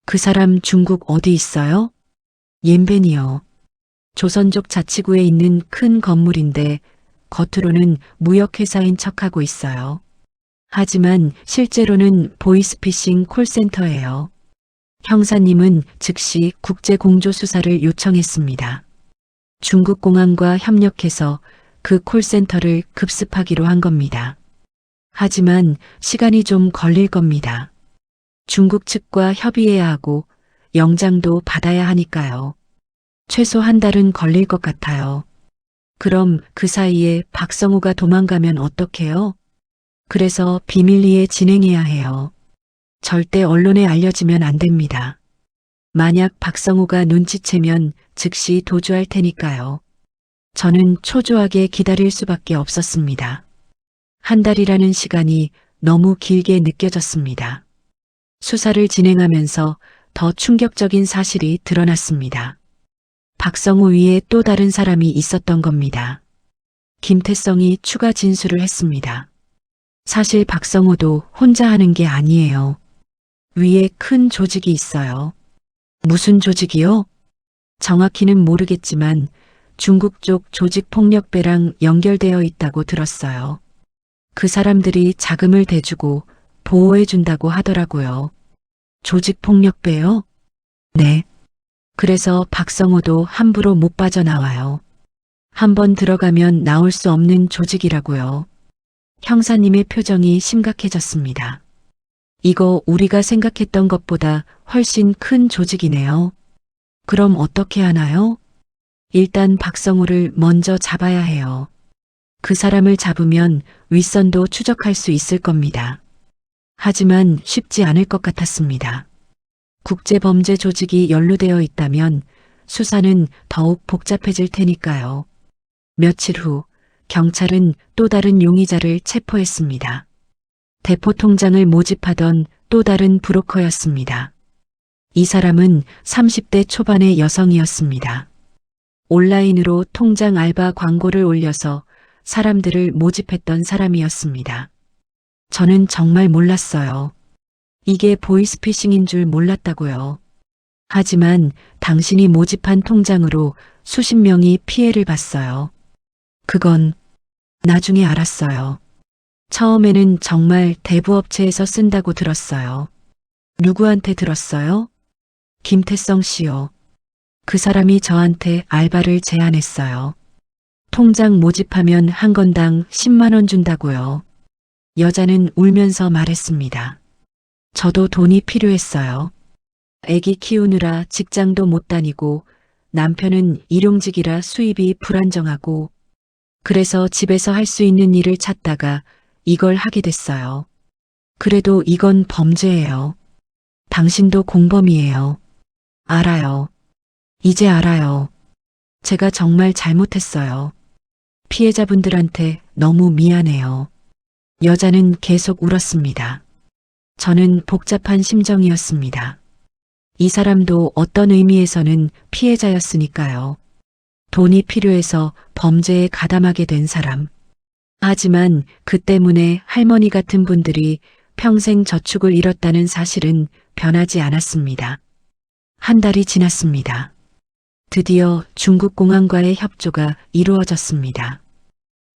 그 사람 중국 어디 있어요? 옌벤이요. 조선족 자치구에 있는 큰 건물인데 겉으로는 무역회사인 척하고 있어요. 하지만 실제로는 보이스피싱 콜센터예요. 형사님은 즉시 국제공조수사를 요청했습니다. 중국 공안과 협력해서 그 콜센터를 급습하기로 한 겁니다. 하지만 시간이 좀 걸릴 겁니다. 중국 측과 협의해야 하고 영장도 받아야 하니까요. 최소 한 달은 걸릴 것 같아요. 그럼 그 사이에 박성호가 도망가면 어떡해요? 그래서 비밀리에 진행해야 해요. 절대 언론에 알려지면 안 됩니다. 만약 박성호가 눈치채면 즉시 도주할 테니까요. 저는 초조하게 기다릴 수밖에 없었습니다. 한 달이라는 시간이 너무 길게 느껴졌습니다. 수사를 진행하면서 더 충격적인 사실이 드러났습니다. 박성호 위에 또 다른 사람이 있었던 겁니다. 김태성이 추가 진술을 했습니다. 사실 박성호도 혼자 하는 게 아니에요. 위에 큰 조직이 있어요. 무슨 조직이요? 정확히는 모르겠지만 중국 쪽 조직폭력배랑 연결되어 있다고 들었어요. 그 사람들이 자금을 대주고 보호해준다고 하더라고요. 조직폭력배요? 네. 그래서 박성호도 함부로 못 빠져나와요. 한번 들어가면 나올 수 없는 조직이라고요. 형사님의 표정이 심각해졌습니다. 이거 우리가 생각했던 것보다 훨씬 큰 조직이네요. 그럼 어떻게 하나요? 일단 박성호를 먼저 잡아야 해요. 그 사람을 잡으면 윗선도 추적할 수 있을 겁니다. 하지만 쉽지 않을 것 같았습니다. 국제범죄 조직이 연루되어 있다면 수사는 더욱 복잡해질 테니까요. 며칠 후 경찰은 또 다른 용의자를 체포했습니다. 대포통장을 모집하던 또 다른 브로커였습니다. 이 사람은 30대 초반의 여성이었습니다. 온라인으로 통장 알바 광고를 올려서 사람들을 모집했던 사람이었습니다. 저는 정말 몰랐어요. 이게 보이스피싱인 줄 몰랐다고요. 하지만 당신이 모집한 통장으로 수십 명이 피해를 봤어요. 그건 나중에 알았어요. 처음에는 정말 대부업체에서 쓴다고 들었어요. 누구한테 들었어요? 김태성 씨요. 그 사람이 저한테 알바를 제안했어요. 통장 모집하면 한 건당 10만 원 준다고요. 여자는 울면서 말했습니다. 저도 돈이 필요했어요. 아기 키우느라 직장도 못 다니고 남편은 일용직이라 수입이 불안정하고 그래서 집에서 할 수 있는 일을 찾다가 이걸 하게 됐어요. 그래도 이건 범죄예요. 당신도 공범이에요. 알아요. 이제 알아요. 제가 정말 잘못했어요. 피해자분들한테 너무 미안해요. 여자는 계속 울었습니다. 저는 복잡한 심정이었습니다. 이 사람도 어떤 의미에서는 피해자였으니까요. 돈이 필요해서 범죄에 가담하게 된 사람. 하지만 그 때문에 할머니 같은 분들이 평생 저축을 잃었다는 사실은 변하지 않았습니다. 한 달이 지났습니다. 드디어 중국 공안과의 협조가 이루어졌습니다.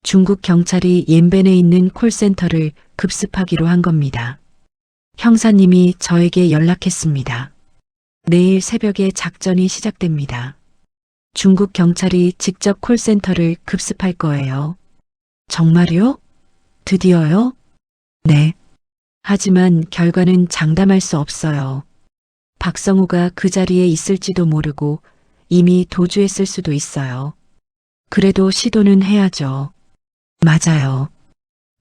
중국 경찰이 옌벤에 있는 콜센터를 급습하기로 한 겁니다. 형사님이 저에게 연락했습니다. 내일 새벽에 작전이 시작됩니다. 중국 경찰이 직접 콜센터를 급습할 거예요. 정말요? 드디어요? 네. 하지만 결과는 장담할 수 없어요. 박성우가 그 자리에 있을지도 모르고 이미 도주했을 수도 있어요. 그래도 시도는 해야죠. 맞아요.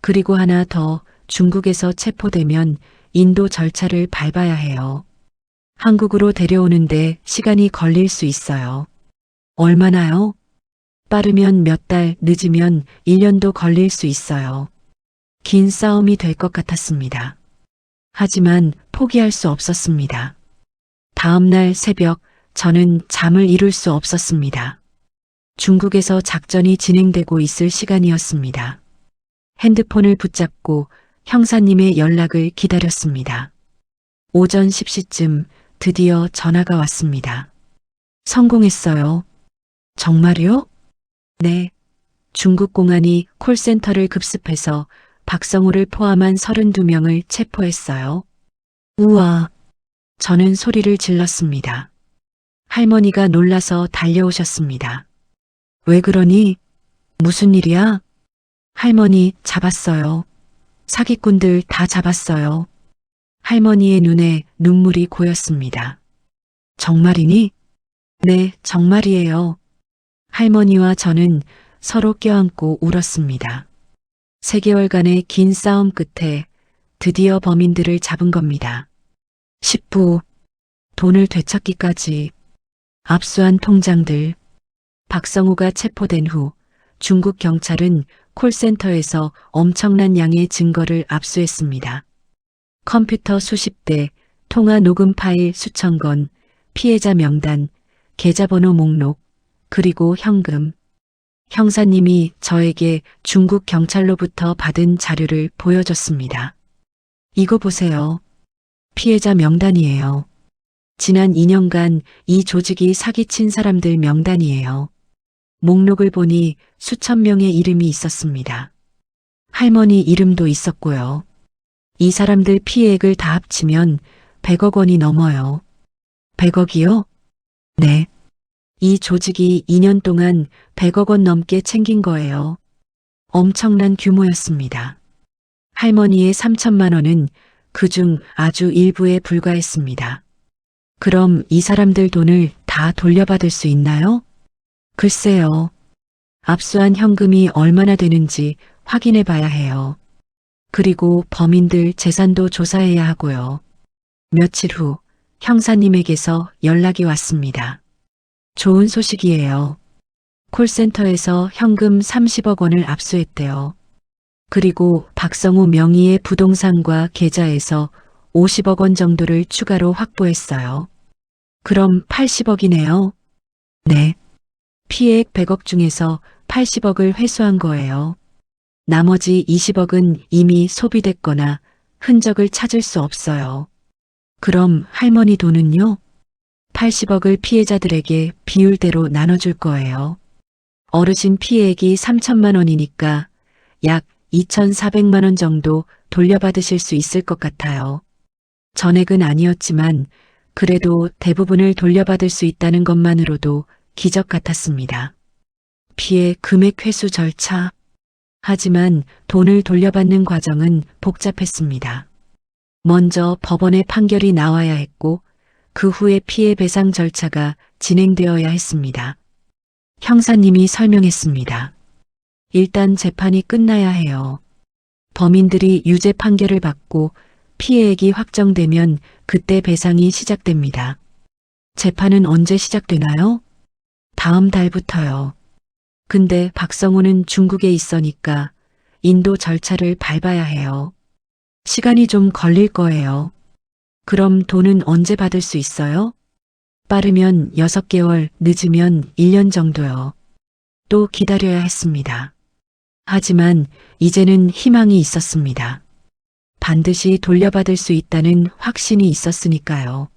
그리고 하나 더, 중국에서 체포되면 인도 절차를 밟아야 해요. 한국으로 데려오는데 시간이 걸릴 수 있어요. 얼마나요? 빠르면 몇 달, 늦으면 1년도 걸릴 수 있어요. 긴 싸움이 될 것 같았습니다. 하지만 포기할 수 없었습니다. 다음 날 새벽, 저는 잠을 이룰 수 없었습니다. 중국에서 작전이 진행되고 있을 시간이었습니다. 핸드폰을 붙잡고 형사님의 연락을 기다렸습니다. 오전 10시쯤 드디어 전화가 왔습니다. 성공했어요. 정말요? 네. 중국 공안이 콜센터를 급습해서 박성우를 포함한 32명을 체포했어요. 우와. 저는 소리를 질렀습니다. 할머니가 놀라서 달려오셨습니다. 왜 그러니? 무슨 일이야? 할머니 잡았어요. 사기꾼들 다 잡았어요. 할머니의 눈에 눈물이 고였습니다. 정말이니? 네, 정말이에요. 할머니와 저는 서로 껴안고 울었습니다. 3개월간의 긴 싸움 끝에 드디어 범인들을 잡은 겁니다. 10부, 돈을 되찾기까지, 압수한 통장들. 박성우가 체포된 후 중국 경찰은 콜센터에서 엄청난 양의 증거를 압수했습니다. 컴퓨터 수십 대, 통화 녹음 파일 수천 건, 피해자 명단, 계좌번호 목록, 그리고 현금. 형사님이 저에게 중국 경찰로부터 받은 자료를 보여줬습니다. 이거 보세요. 피해자 명단이에요. 지난 2년간 이 조직이 사기친 사람들 명단이에요. 목록을 보니 수천 명의 이름이 있었습니다. 할머니 이름도 있었고요. 이 사람들 피해액을 다 합치면 100억 원이 넘어요. 100억이요? 네. 이 조직이 2년 동안 100억 원 넘게 챙긴 거예요. 엄청난 규모였습니다. 할머니의 3천만 원은 그중 아주 일부에 불과했습니다. 그럼 이 사람들 돈을 다 돌려받을 수 있나요? 글쎄요. 압수한 현금이 얼마나 되는지 확인해 봐야 해요. 그리고 범인들 재산도 조사해야 하고요. 며칠 후 형사님에게서 연락이 왔습니다. 좋은 소식이에요. 콜센터에서 현금 30억 원을 압수했대요. 그리고 박성우 명의의 부동산과 계좌에서 50억 원 정도를 추가로 확보했어요. 그럼 80억이네요. 네. 피해액 100억 중에서 80억을 회수한 거예요. 나머지 20억은 이미 소비됐거나 흔적을 찾을 수 없어요. 그럼 할머니 돈은요? 80억을 피해자들에게 비율대로 나눠줄 거예요. 어르신 피해액이 3천만 원이니까 약 2,400만 원 정도 돌려받으실 수 있을 것 같아요. 전액은 아니었지만 그래도 대부분을 돌려받을 수 있다는 것만으로도 기적 같았습니다. 피해 금액 회수 절차. 하지만 돈을 돌려받는 과정은 복잡했습니다. 먼저 법원의 판결이 나와야 했고 그 후에 피해 배상 절차가 진행되어야 했습니다. 형사님이 설명했습니다. 일단 재판이 끝나야 해요. 범인들이 유죄 판결을 받고 피해액이 확정되면 그때 배상이 시작됩니다. 재판은 언제 시작되나요? 다음 달부터요. 근데 박성우는 중국에 있으니까 인도 절차를 밟아야 해요. 시간이 좀 걸릴 거예요. 그럼 돈은 언제 받을 수 있어요? 빠르면 6개월, 늦으면 1년 정도요. 또 기다려야 했습니다. 하지만 이제는 희망이 있었습니다. 반드시 돌려받을 수 있다는 확신이 있었으니까요.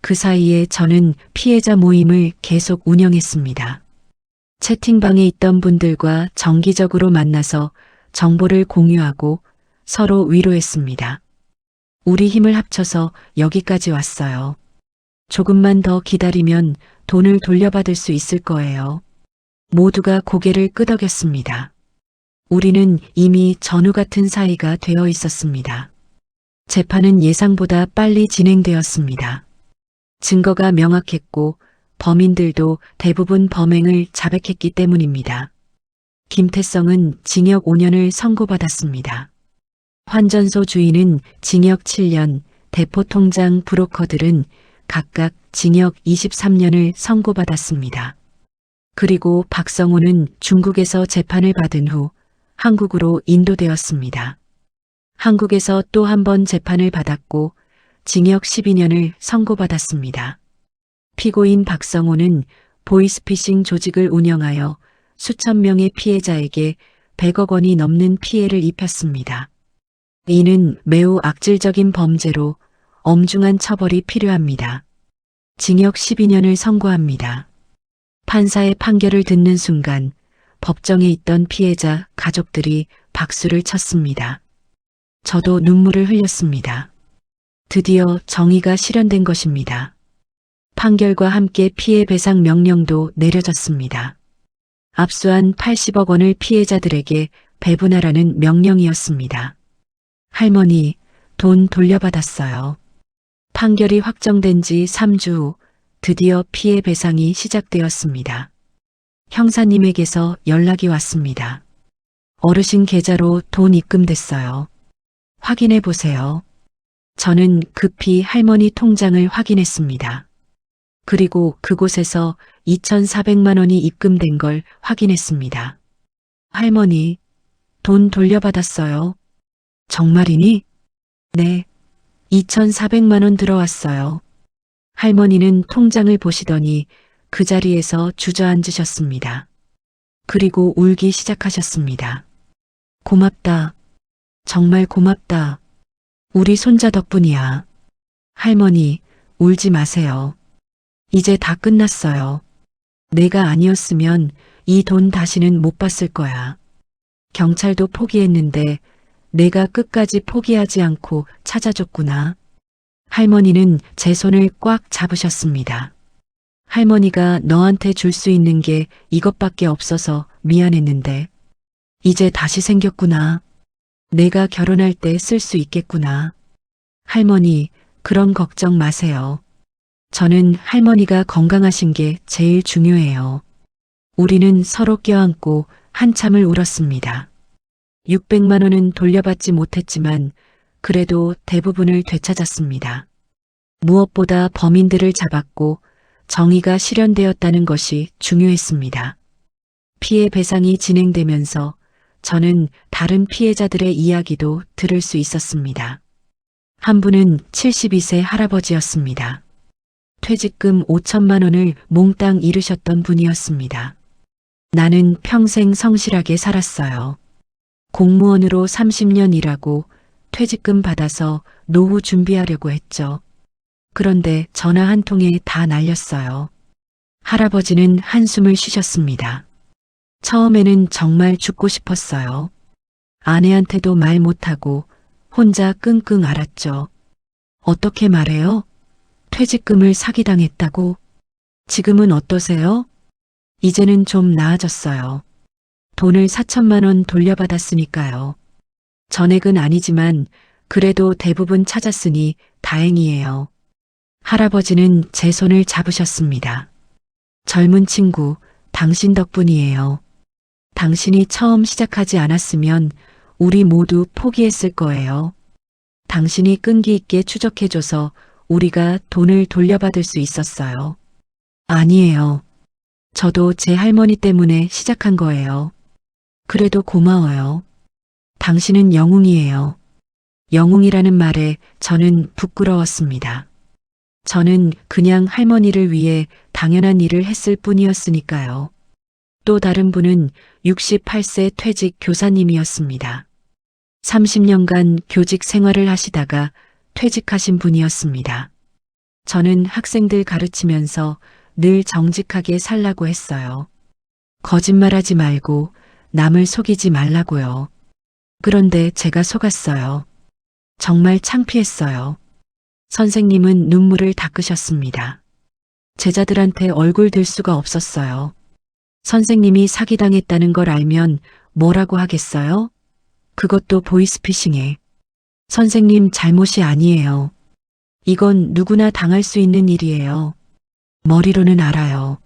그 사이에 저는 피해자 모임을 계속 운영했습니다. 채팅방에 있던 분들과 정기적으로 만나서 정보를 공유하고 서로 위로했습니다. 우리 힘을 합쳐서 여기까지 왔어요. 조금만 더 기다리면 돈을 돌려받을 수 있을 거예요. 모두가 고개를 끄덕였습니다. 우리는 이미 전우 같은 사이가 되어 있었습니다. 재판은 예상보다 빨리 진행되었습니다. 증거가 명확했고 범인들도 대부분 범행을 자백했기 때문입니다. 김태성은 징역 5년을 선고받았습니다. 환전소 주인은 징역 7년, 대포통장 브로커들은 각각 징역 23년을 선고받았습니다. 그리고 박성호는 중국에서 재판을 받은 후 한국으로 인도되었습니다. 한국에서 또 한 번 재판을 받았고 징역 12년을 선고받았습니다. 피고인 박성호는 보이스피싱 조직을 운영하여 수천 명의 피해자에게 100억 원이 넘는 피해를 입혔습니다. 이는 매우 악질적인 범죄로 엄중한 처벌이 필요합니다. 징역 12년을 선고합니다. 판사의 판결을 듣는 순간 법정에 있던 피해자 가족들이 박수를 쳤습니다. 저도 눈물을 흘렸습니다. 드디어 정의가 실현된 것입니다. 판결과 함께 피해 배상 명령도 내려졌습니다. 압수한 80억 원을 피해자들에게 배분하라는 명령이었습니다. 할머니, 돈 돌려받았어요. 판결이 확정된 지 3주 후 드디어 피해 배상이 시작되었습니다. 형사님에게서 연락이 왔습니다. 어르신 계좌로 돈 입금됐어요. 확인해 보세요. 저는 급히 할머니 통장을 확인했습니다. 그리고 그곳에서 2,400만 원이 입금된 걸 확인했습니다. 할머니, 돈 돌려받았어요. 정말이니? 네, 2,400만 원 들어왔어요. 할머니는 통장을 보시더니 그 자리에서 주저앉으셨습니다. 그리고 울기 시작하셨습니다. 고맙다. 정말 고맙다. 우리 손자 덕분이야. 할머니, 울지 마세요. 이제 다 끝났어요. 내가 아니었으면 이 돈 다시는 못 봤을 거야. 경찰도 포기했는데 내가 끝까지 포기하지 않고 찾아줬구나. 할머니는 제 손을 꽉 잡으셨습니다. 할머니가 너한테 줄 수 있는 게 이것밖에 없어서 미안했는데 이제 다시 생겼구나. 내가 결혼할 때 쓸 수 있겠구나. 할머니, 그런 걱정 마세요. 저는 할머니가 건강하신 게 제일 중요해요. 우리는 서로 껴안고 한참을 울었습니다. 600만 원은 돌려받지 못했지만 그래도 대부분을 되찾았습니다. 무엇보다 범인들을 잡았고 정의가 실현되었다는 것이 중요했습니다. 피해 배상이 진행되면서 저는 다른 피해자들의 이야기도 들을 수 있었습니다. 한 분은 72세 할아버지였습니다. 퇴직금 5천만 원을 몽땅 잃으셨던 분이었습니다. 나는 평생 성실하게 살았어요. 공무원으로 30년 일하고 퇴직금 받아서 노후 준비하려고 했죠. 그런데 전화 한 통에 다 날렸어요. 할아버지는 한숨을 쉬셨습니다. 처음에는 정말 죽고 싶었어요. 아내한테도 말 못하고 혼자 끙끙 앓았죠. 어떻게 말해요? 퇴직금을 사기당했다고? 지금은 어떠세요? 이제는 좀 나아졌어요. 돈을 4천만 원 돌려받았으니까요. 전액은 아니지만 그래도 대부분 찾았으니 다행이에요. 할아버지는 제 손을 잡으셨습니다. 젊은 친구, 당신 덕분이에요. 당신이 처음 시작하지 않았으면 우리 모두 포기했을 거예요. 당신이 끈기 있게 추적해줘서 우리가 돈을 돌려받을 수 있었어요. 아니에요. 저도 제 할머니 때문에 시작한 거예요. 그래도 고마워요. 당신은 영웅이에요. 영웅이라는 말에 저는 부끄러웠습니다. 저는 그냥 할머니를 위해 당연한 일을 했을 뿐이었으니까요. 또 다른 분은 68세 퇴직 교사님이었습니다. 30년간 교직 생활을 하시다가 퇴직하신 분이었습니다. 저는 학생들 가르치면서 늘 정직하게 살라고 했어요. 거짓말하지 말고 남을 속이지 말라고요. 그런데 제가 속았어요. 정말 창피했어요. 선생님은 눈물을 닦으셨습니다. 제자들한테 얼굴 들 수가 없었어요. 선생님이 사기당했다는 걸 알면 뭐라고 하겠어요? 그것도 보이스피싱에. 선생님 잘못이 아니에요. 이건 누구나 당할 수 있는 일이에요. 머리로는 알아요.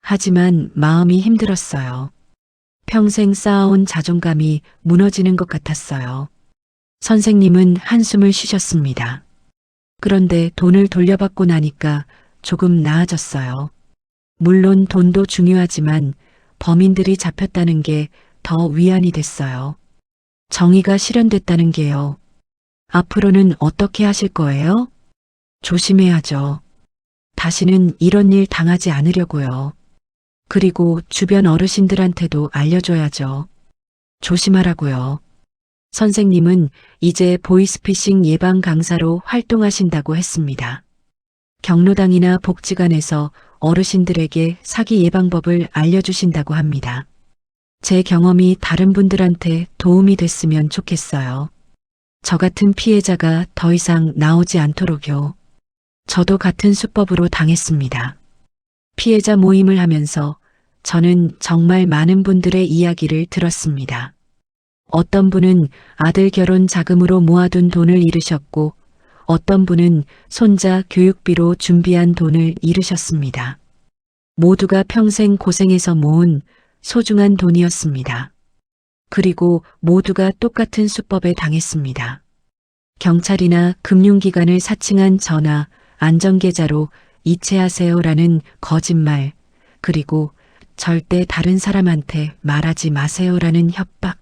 하지만 마음이 힘들었어요. 평생 쌓아온 자존감이 무너지는 것 같았어요. 선생님은 한숨을 쉬셨습니다. 그런데 돈을 돌려받고 나니까 조금 나아졌어요. 물론 돈도 중요하지만 범인들이 잡혔다는 게 더 위안이 됐어요. 정의가 실현됐다는 게요. 앞으로는 어떻게 하실 거예요? 조심해야죠. 다시는 이런 일 당하지 않으려고요. 그리고 주변 어르신들한테도 알려줘야죠. 조심하라고요. 선생님은 이제 보이스피싱 예방 강사로 활동하신다고 했습니다. 경로당이나 복지관에서 어르신들에게 사기 예방법을 알려주신다고 합니다. 제 경험이 다른 분들한테 도움이 됐으면 좋겠어요. 저 같은 피해자가 더 이상 나오지 않도록요. 저도 같은 수법으로 당했습니다. 피해자 모임을 하면서 저는 정말 많은 분들의 이야기를 들었습니다. 어떤 분은 아들 결혼 자금으로 모아둔 돈을 잃으셨고 어떤 분은 손자 교육비로 준비한 돈을 잃으셨습니다. 모두가 평생 고생해서 모은 소중한 돈이었습니다. 그리고 모두가 똑같은 수법에 당했습니다. 경찰이나 금융기관을 사칭한 전화, 안전계좌로 이체하세요라는 거짓말, 그리고 절대 다른 사람한테 말하지 마세요라는 협박.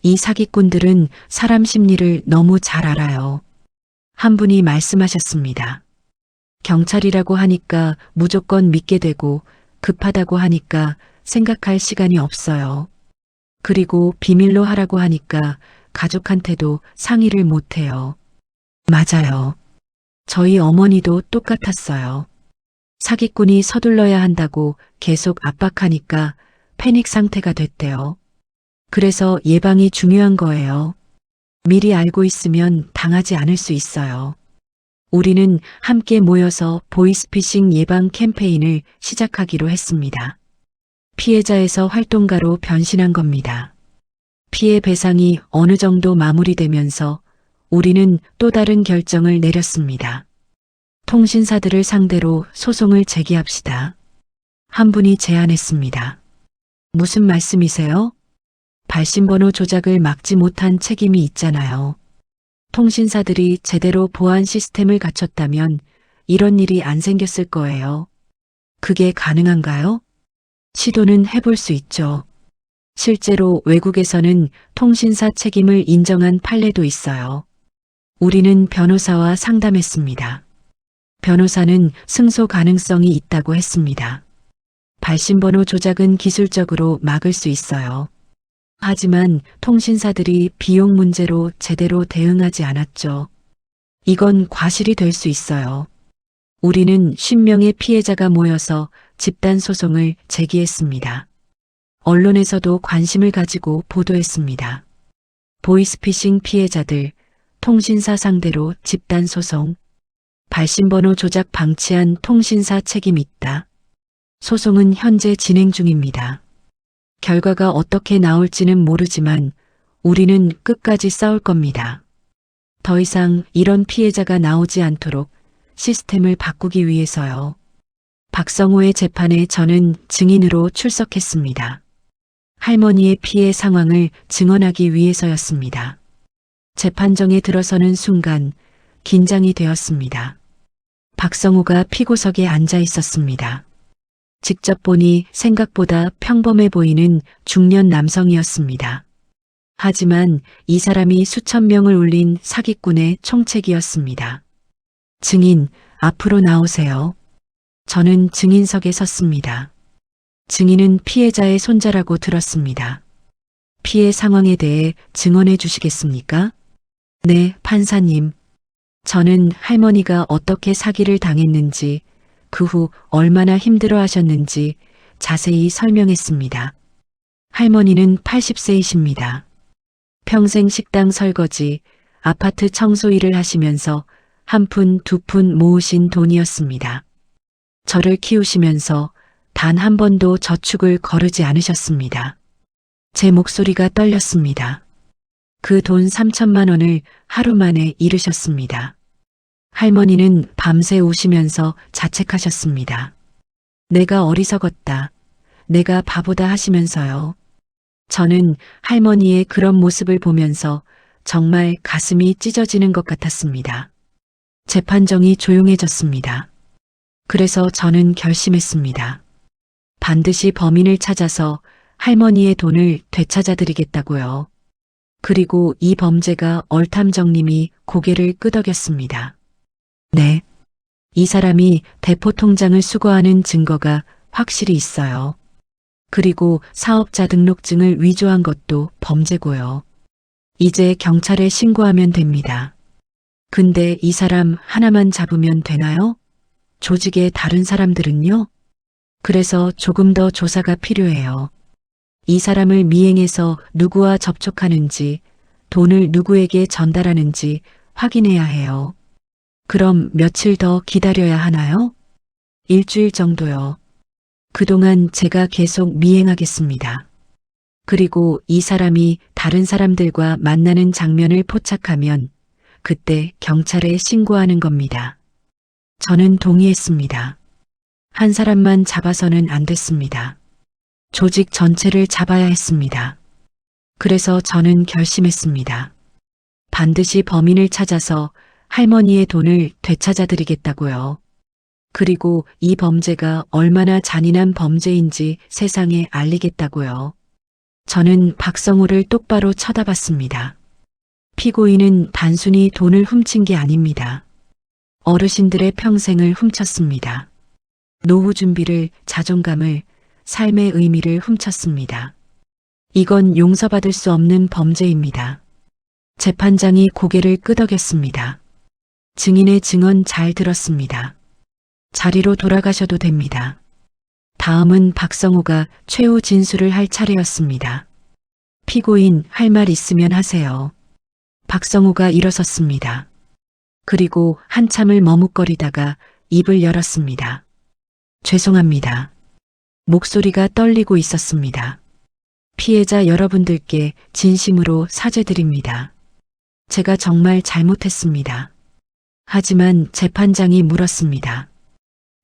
이 사기꾼들은 사람 심리를 너무 잘 알아요. 한 분이 말씀하셨습니다. 경찰이라고 하니까 무조건 믿게 되고 급하다고 하니까 생각할 시간이 없어요. 그리고 비밀로 하라고 하니까 가족한테도 상의를 못해요. 맞아요. 저희 어머니도 똑같았어요. 사기꾼이 서둘러야 한다고 계속 압박하니까 패닉 상태가 됐대요. 그래서 예방이 중요한 거예요. 미리 알고 있으면 당하지 않을 수 있어요. 우리는 함께 모여서 보이스피싱 예방 캠페인을 시작하기로 했습니다. 피해자에서 활동가로 변신한 겁니다. 피해 배상이 어느 정도 마무리되면서 우리는 또 다른 결정을 내렸습니다. 통신사들을 상대로 소송을 제기합시다. 한 분이 제안했습니다. 무슨 말씀이세요? 발신번호 조작을 막지 못한 책임이 있잖아요. 통신사들이 제대로 보안 시스템을 갖췄다면 이런 일이 안 생겼을 거예요. 그게 가능한가요? 시도는 해볼 수 있죠. 실제로 외국에서는 통신사 책임을 인정한 판례도 있어요. 우리는 변호사와 상담했습니다. 변호사는 승소 가능성이 있다고 했습니다. 발신번호 조작은 기술적으로 막을 수 있어요. 하지만 통신사들이 비용 문제로 제대로 대응하지 않았죠. 이건 과실이 될 수 있어요. 우리는 10명의 피해자가 모여서 집단 소송을 제기했습니다. 언론에서도 관심을 가지고 보도했습니다. 보이스피싱 피해자들, 통신사 상대로 집단 소송, 발신번호 조작 방치한 통신사 책임 있다. 소송은 현재 진행 중입니다. 결과가 어떻게 나올지는 모르지만 우리는 끝까지 싸울 겁니다. 더 이상 이런 피해자가 나오지 않도록 시스템을 바꾸기 위해서요. 박성호의 재판에 저는 증인으로 출석했습니다. 할머니의 피해 상황을 증언하기 위해서였습니다. 재판정에 들어서는 순간 긴장이 되었습니다. 박성호가 피고석에 앉아 있었습니다. 직접 보니 생각보다 평범해 보이는 중년 남성이었습니다. 하지만 이 사람이 수천 명을 울린 사기꾼의 총책이었습니다. 증인, 앞으로 나오세요. 저는 증인석에 섰습니다. 증인은 피해자의 손자라고 들었습니다. 피해 상황에 대해 증언해 주시겠습니까? 네, 판사님. 저는 할머니가 어떻게 사기를 당했는지, 그 후 얼마나 힘들어 하셨는지 자세히 설명했습니다. 할머니는 80세이십니다. 평생 식당 설거지, 아파트 청소 일을 하시면서 한 푼, 두 푼 모으신 돈이었습니다. 저를 키우시면서 단 한 번도 저축을 거르지 않으셨습니다. 제 목소리가 떨렸습니다. 그 돈 3천만 원을 하루 만에 잃으셨습니다. 할머니는 밤새 우시면서 자책하셨습니다. 내가 어리석었다. 내가 바보다 하시면서요. 저는 할머니의 그런 모습을 보면서 정말 가슴이 찢어지는 것 같았습니다. 재판정이 조용해졌습니다. 그래서 저는 결심했습니다. 반드시 범인을 찾아서 할머니의 돈을 되찾아드리겠다고요. 그리고 이 범죄가 얼탐정님이 고개를 끄덕였습니다. 네. 이 사람이 대포통장을 수거하는 증거가 확실히 있어요. 그리고 사업자 등록증을 위조한 것도 범죄고요. 이제 경찰에 신고하면 됩니다. 근데 이 사람 하나만 잡으면 되나요? 조직의 다른 사람들은요? 그래서 조금 더 조사가 필요해요. 이 사람을 미행해서 누구와 접촉하는지, 돈을 누구에게 전달하는지 확인해야 해요. 그럼 며칠 더 기다려야 하나요? 일주일 정도요. 그동안 제가 계속 미행하겠습니다. 그리고 이 사람이 다른 사람들과 만나는 장면을 포착하면 그때 경찰에 신고하는 겁니다. 저는 동의했습니다. 한 사람만 잡아서는 안 됐습니다. 조직 전체를 잡아야 했습니다. 그래서 저는 결심했습니다. 반드시 범인을 찾아서 할머니의 돈을 되찾아드리겠다고요. 그리고 이 범죄가 얼마나 잔인한 범죄인지 세상에 알리겠다고요. 저는 박성호를 똑바로 쳐다봤습니다. 피고인은 단순히 돈을 훔친 게 아닙니다. 어르신들의 평생을 훔쳤습니다. 노후 준비를, 자존감을, 삶의 의미를 훔쳤습니다. 이건 용서받을 수 없는 범죄입니다. 재판장이 고개를 끄덕였습니다. 증인의 증언 잘 들었습니다. 자리로 돌아가셔도 됩니다. 다음은 박성호가 최후 진술을 할 차례였습니다. 피고인, 할 말 있으면 하세요. 박성호가 일어섰습니다. 그리고 한참을 머뭇거리다가 입을 열었습니다. 죄송합니다. 목소리가 떨리고 있었습니다. 피해자 여러분들께 진심으로 사죄드립니다. 제가 정말 잘못했습니다. 하지만 재판장이 물었습니다.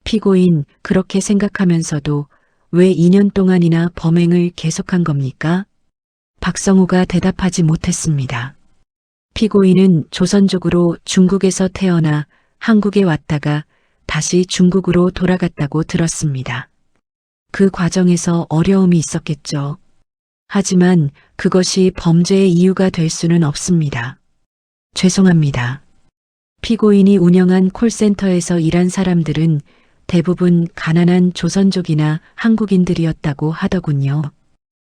피고인, 그렇게 생각하면서도 왜 2년 동안이나 범행을 계속한 겁니까? 박성호가 대답하지 못했습니다. 피고인은 조선족으로 중국에서 태어나 한국에 왔다가 다시 중국으로 돌아갔다고 들었습니다. 그 과정에서 어려움이 있었겠죠. 하지만 그것이 범죄의 이유가 될 수는 없습니다. 죄송합니다. 피고인이 운영한 콜센터에서 일한 사람들은 대부분 가난한 조선족이나 한국인들이었다고 하더군요.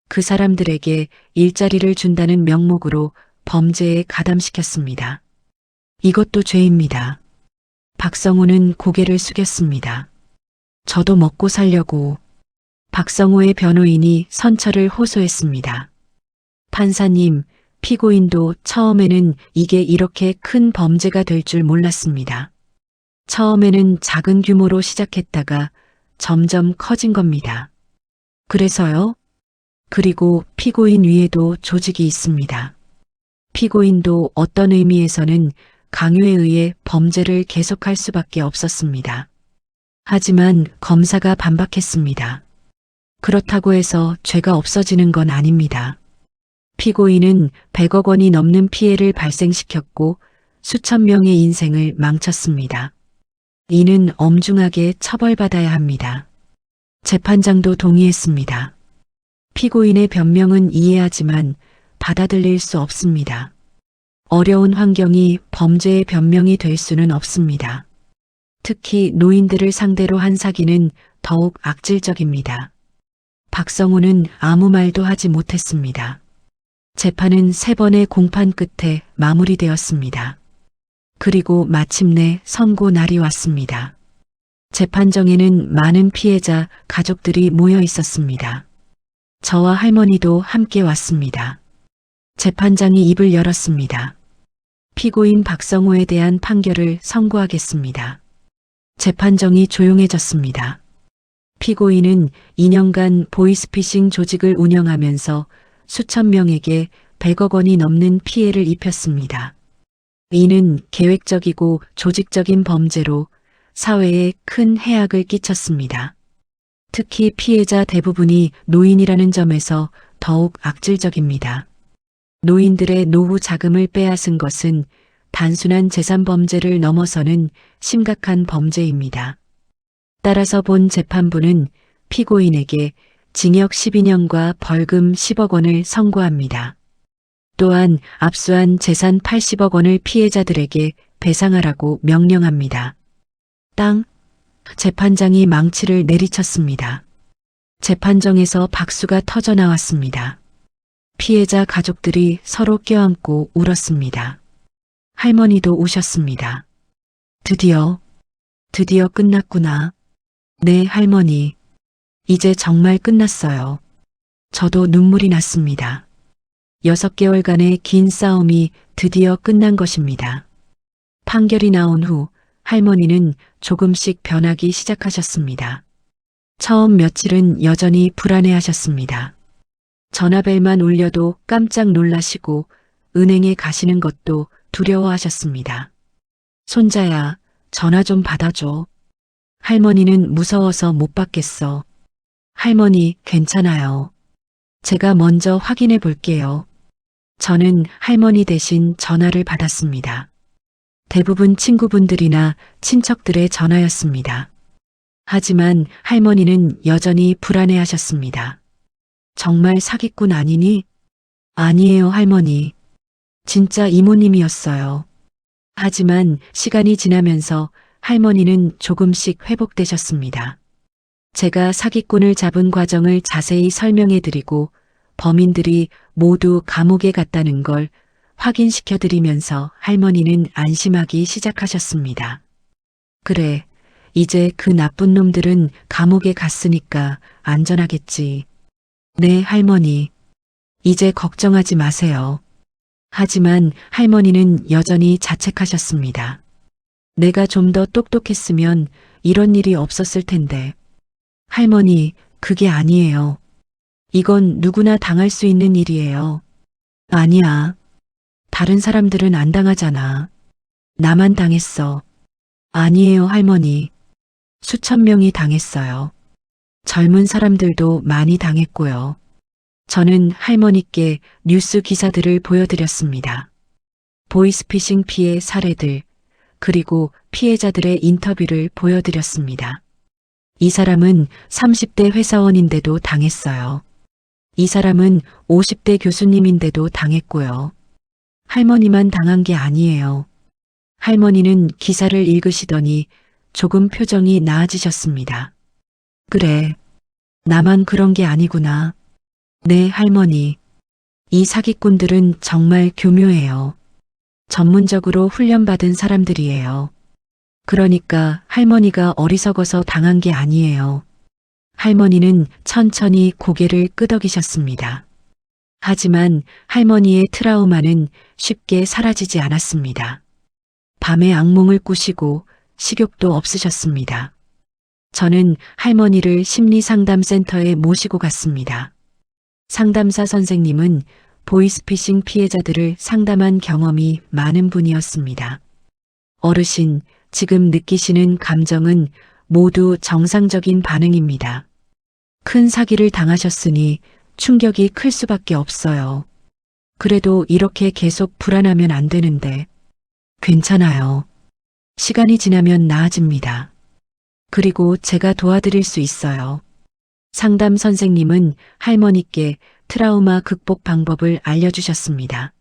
그 사람들에게 일자리를 준다는 명목으로 범죄에 가담시켰습니다. 이것도 죄입니다. 박성호는 고개를 숙였습니다. 저도 먹고 살려고. 박성호의 변호인이 선처를 호소했습니다. 판사님, 피고인도 처음에는 이게 이렇게 큰 범죄가 될 줄 몰랐습니다. 처음에는 작은 규모로 시작했다가 점점 커진 겁니다. 그래서요? 그리고 피고인 위에도 조직이 있습니다. 피고인도 어떤 의미에서는 강요에 의해 범죄를 계속할 수밖에 없었습니다. 하지만 검사가 반박했습니다. 그렇다고 해서 죄가 없어지는 건 아닙니다. 피고인은 100억 원이 넘는 피해를 발생시켰고 수천 명의 인생을 망쳤습니다. 이는 엄중하게 처벌받아야 합니다. 재판장도 동의했습니다. 피고인의 변명은 이해하지만 받아들일 수 없습니다. 어려운 환경이 범죄의 변명이 될 수는 없습니다. 특히 노인들을 상대로 한 사기는 더욱 악질적입니다. 박성호는 아무 말도 하지 못했습니다. 재판은 3번의 공판 끝에 마무리되었습니다. 그리고 마침내 선고 날이 왔습니다. 재판정에는 많은 피해자 가족들이 모여 있었습니다. 저와 할머니도 함께 왔습니다. 재판장이 입을 열었습니다. 피고인 박성호에 대한 판결을 선고하겠습니다. 재판정이 조용해졌습니다. 피고인은 2년간 보이스피싱 조직을 운영하면서 수천 명에게 100억 원이 넘는 피해를 입혔습니다. 이는 계획적이고 조직적인 범죄로 사회에 큰 해악을 끼쳤습니다. 특히 피해자 대부분이 노인이라는 점에서 더욱 악질적입니다. 노인들의 노후 자금을 빼앗은 것은 단순한 재산 범죄를 넘어서는 심각한 범죄입니다. 따라서 본 재판부는 피고인에게 징역 12년과 벌금 10억 원을 선고합니다. 또한 압수한 재산 80억 원을 피해자들에게 배상하라고 명령합니다. 땅, 재판장이 망치를 내리쳤습니다. 재판정에서 박수가 터져 나왔습니다. 피해자 가족들이 서로 껴안고 울었습니다. 할머니도 우셨습니다. 드디어 끝났구나. 네, 할머니. 이제 정말 끝났어요. 저도 눈물이 났습니다. 6개월간의 긴 싸움이 드디어 끝난 것입니다. 판결이 나온 후 할머니는 조금씩 변하기 시작하셨습니다. 처음 며칠은 여전히 불안해하셨습니다. 전화벨만 울려도 깜짝 놀라시고 은행에 가시는 것도 두려워하셨습니다. 손자야, 전화 좀 받아줘. 할머니는 무서워서 못 받겠어. 할머니, 괜찮아요. 제가 먼저 확인해 볼게요. 저는 할머니 대신 전화를 받았습니다. 대부분 친구분들이나 친척들의 전화였습니다. 하지만 할머니는 여전히 불안해하셨습니다. 정말 사기꾼 아니니? 아니에요, 할머니. 진짜 이모님이었어요. 하지만 시간이 지나면서 할머니는 조금씩 회복되셨습니다. 제가 사기꾼을 잡은 과정을 자세히 설명해 드리고 범인들이 모두 감옥에 갔다는 걸 확인시켜 드리면서 할머니는 안심하기 시작하셨습니다. 그래, 이제 그 나쁜 놈들은 감옥에 갔으니까 안전하겠지. 네, 할머니. 이제 걱정하지 마세요. 하지만 할머니는 여전히 자책하셨습니다. 내가 좀 더 똑똑했으면 이런 일이 없었을 텐데. 할머니, 그게 아니에요. 이건 누구나 당할 수 있는 일이에요. 아니야. 다른 사람들은 안 당하잖아. 나만 당했어. 아니에요, 할머니. 수천 명이 당했어요. 젊은 사람들도 많이 당했고요. 저는 할머니께 뉴스 기사들을 보여드렸습니다. 보이스피싱 피해 사례들, 그리고 피해자들의 인터뷰를 보여드렸습니다. 이 사람은 30대 회사원인데도 당했어요. 이 사람은 50대 교수님인데도 당했고요. 할머니만 당한 게 아니에요. 할머니는 기사를 읽으시더니 조금 표정이 나아지셨습니다. 그래, 나만 그런 게 아니구나. 네, 할머니. 이 사기꾼들은 정말 교묘해요. 전문적으로 훈련받은 사람들이에요. 그러니까 할머니가 어리석어서 당한 게 아니에요. 할머니는 천천히 고개를 끄덕이셨습니다. 하지만 할머니의 트라우마는 쉽게 사라지지 않았습니다. 밤에 악몽을 꾸시고 식욕도 없으셨습니다. 저는 할머니를 심리상담센터에 모시고 갔습니다. 상담사 선생님은 보이스피싱 피해자들을 상담한 경험이 많은 분이었습니다. 어르신, 지금 느끼시는 감정은 모두 정상적인 반응입니다. 큰 사기를 당하셨으니 충격이 클 수밖에 없어요. 그래도 이렇게 계속 불안하면 안 되는데. 괜찮아요. 시간이 지나면 나아집니다. 그리고 제가 도와드릴 수 있어요. 상담 선생님은 할머니께 트라우마 극복 방법을 알려주셨습니다.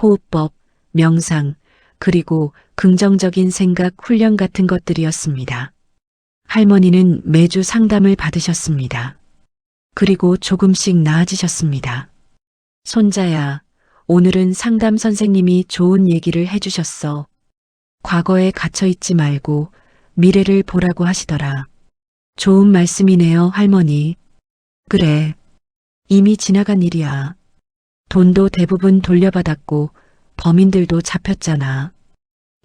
호흡법, 명상, 그리고 긍정적인 생각 훈련 같은 것들이었습니다. 할머니는 매주 상담을 받으셨습니다. 그리고 조금씩 나아지셨습니다. 손자야, 오늘은 상담 선생님이 좋은 얘기를 해주셨어. 과거에 갇혀있지 말고 미래를 보라고 하시더라. 좋은 말씀이네요, 할머니. 그래, 이미 지나간 일이야. 돈도 대부분 돌려받았고 범인들도 잡혔잖아.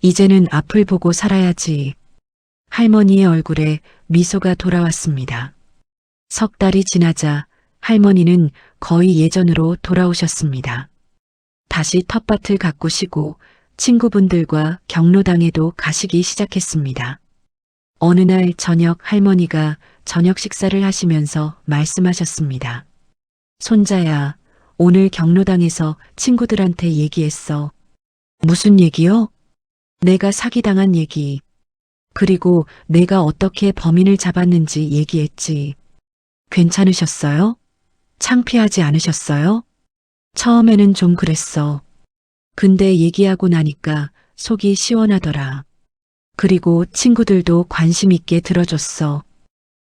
이제는 앞을 보고 살아야지. 할머니의 얼굴에 미소가 돌아왔습니다. 석 달이 지나자 할머니는 거의 예전으로 돌아오셨습니다. 다시 텃밭을 가꾸시고 친구분들과 경로당에도 가시기 시작했습니다. 어느 날 저녁 할머니가 저녁 식사를 하시면서 말씀하셨습니다. 손자야, 오늘 경로당에서 친구들한테 얘기했어. 무슨 얘기요? 내가 사기당한 얘기. 그리고 내가 어떻게 범인을 잡았는지 얘기했지. 괜찮으셨어요? 창피하지 않으셨어요? 처음에는 좀 그랬어. 근데 얘기하고 나니까 속이 시원하더라. 그리고 친구들도 관심 있게 들어줬어.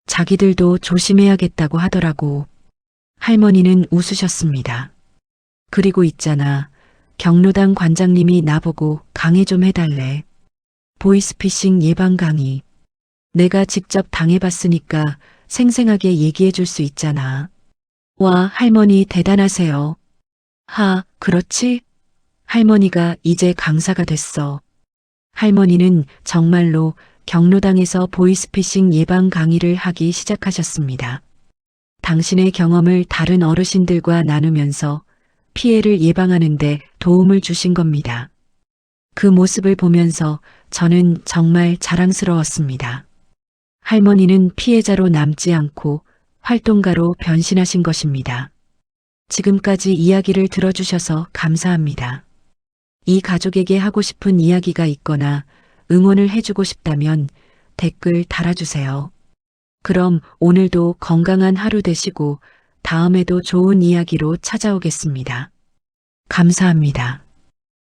자기들도 조심해야겠다고 하더라고. 할머니는 웃으셨습니다. 그리고 있잖아. 경로당 관장님이 나보고 강의 좀 해달래. 보이스피싱 예방 강의. 내가 직접 당해봤으니까 생생하게 얘기해 줄 수 있잖아. 와, 할머니 대단하세요. 하, 그렇지? 할머니가 이제 강사가 됐어. 할머니는 정말로 경로당에서 보이스피싱 예방 강의를 하기 시작하셨습니다. 당신의 경험을 다른 어르신들과 나누면서 피해를 예방하는 데 도움을 주신 겁니다. 그 모습을 보면서 저는 정말 자랑스러웠습니다. 할머니는 피해자로 남지 않고 활동가로 변신하신 것입니다. 지금까지 이야기를 들어주셔서 감사합니다. 이 가족에게 하고 싶은 이야기가 있거나 응원을 해주고 싶다면 댓글 달아주세요. 그럼 오늘도 건강한 하루 되시고 다음에도 좋은 이야기로 찾아오겠습니다. 감사합니다.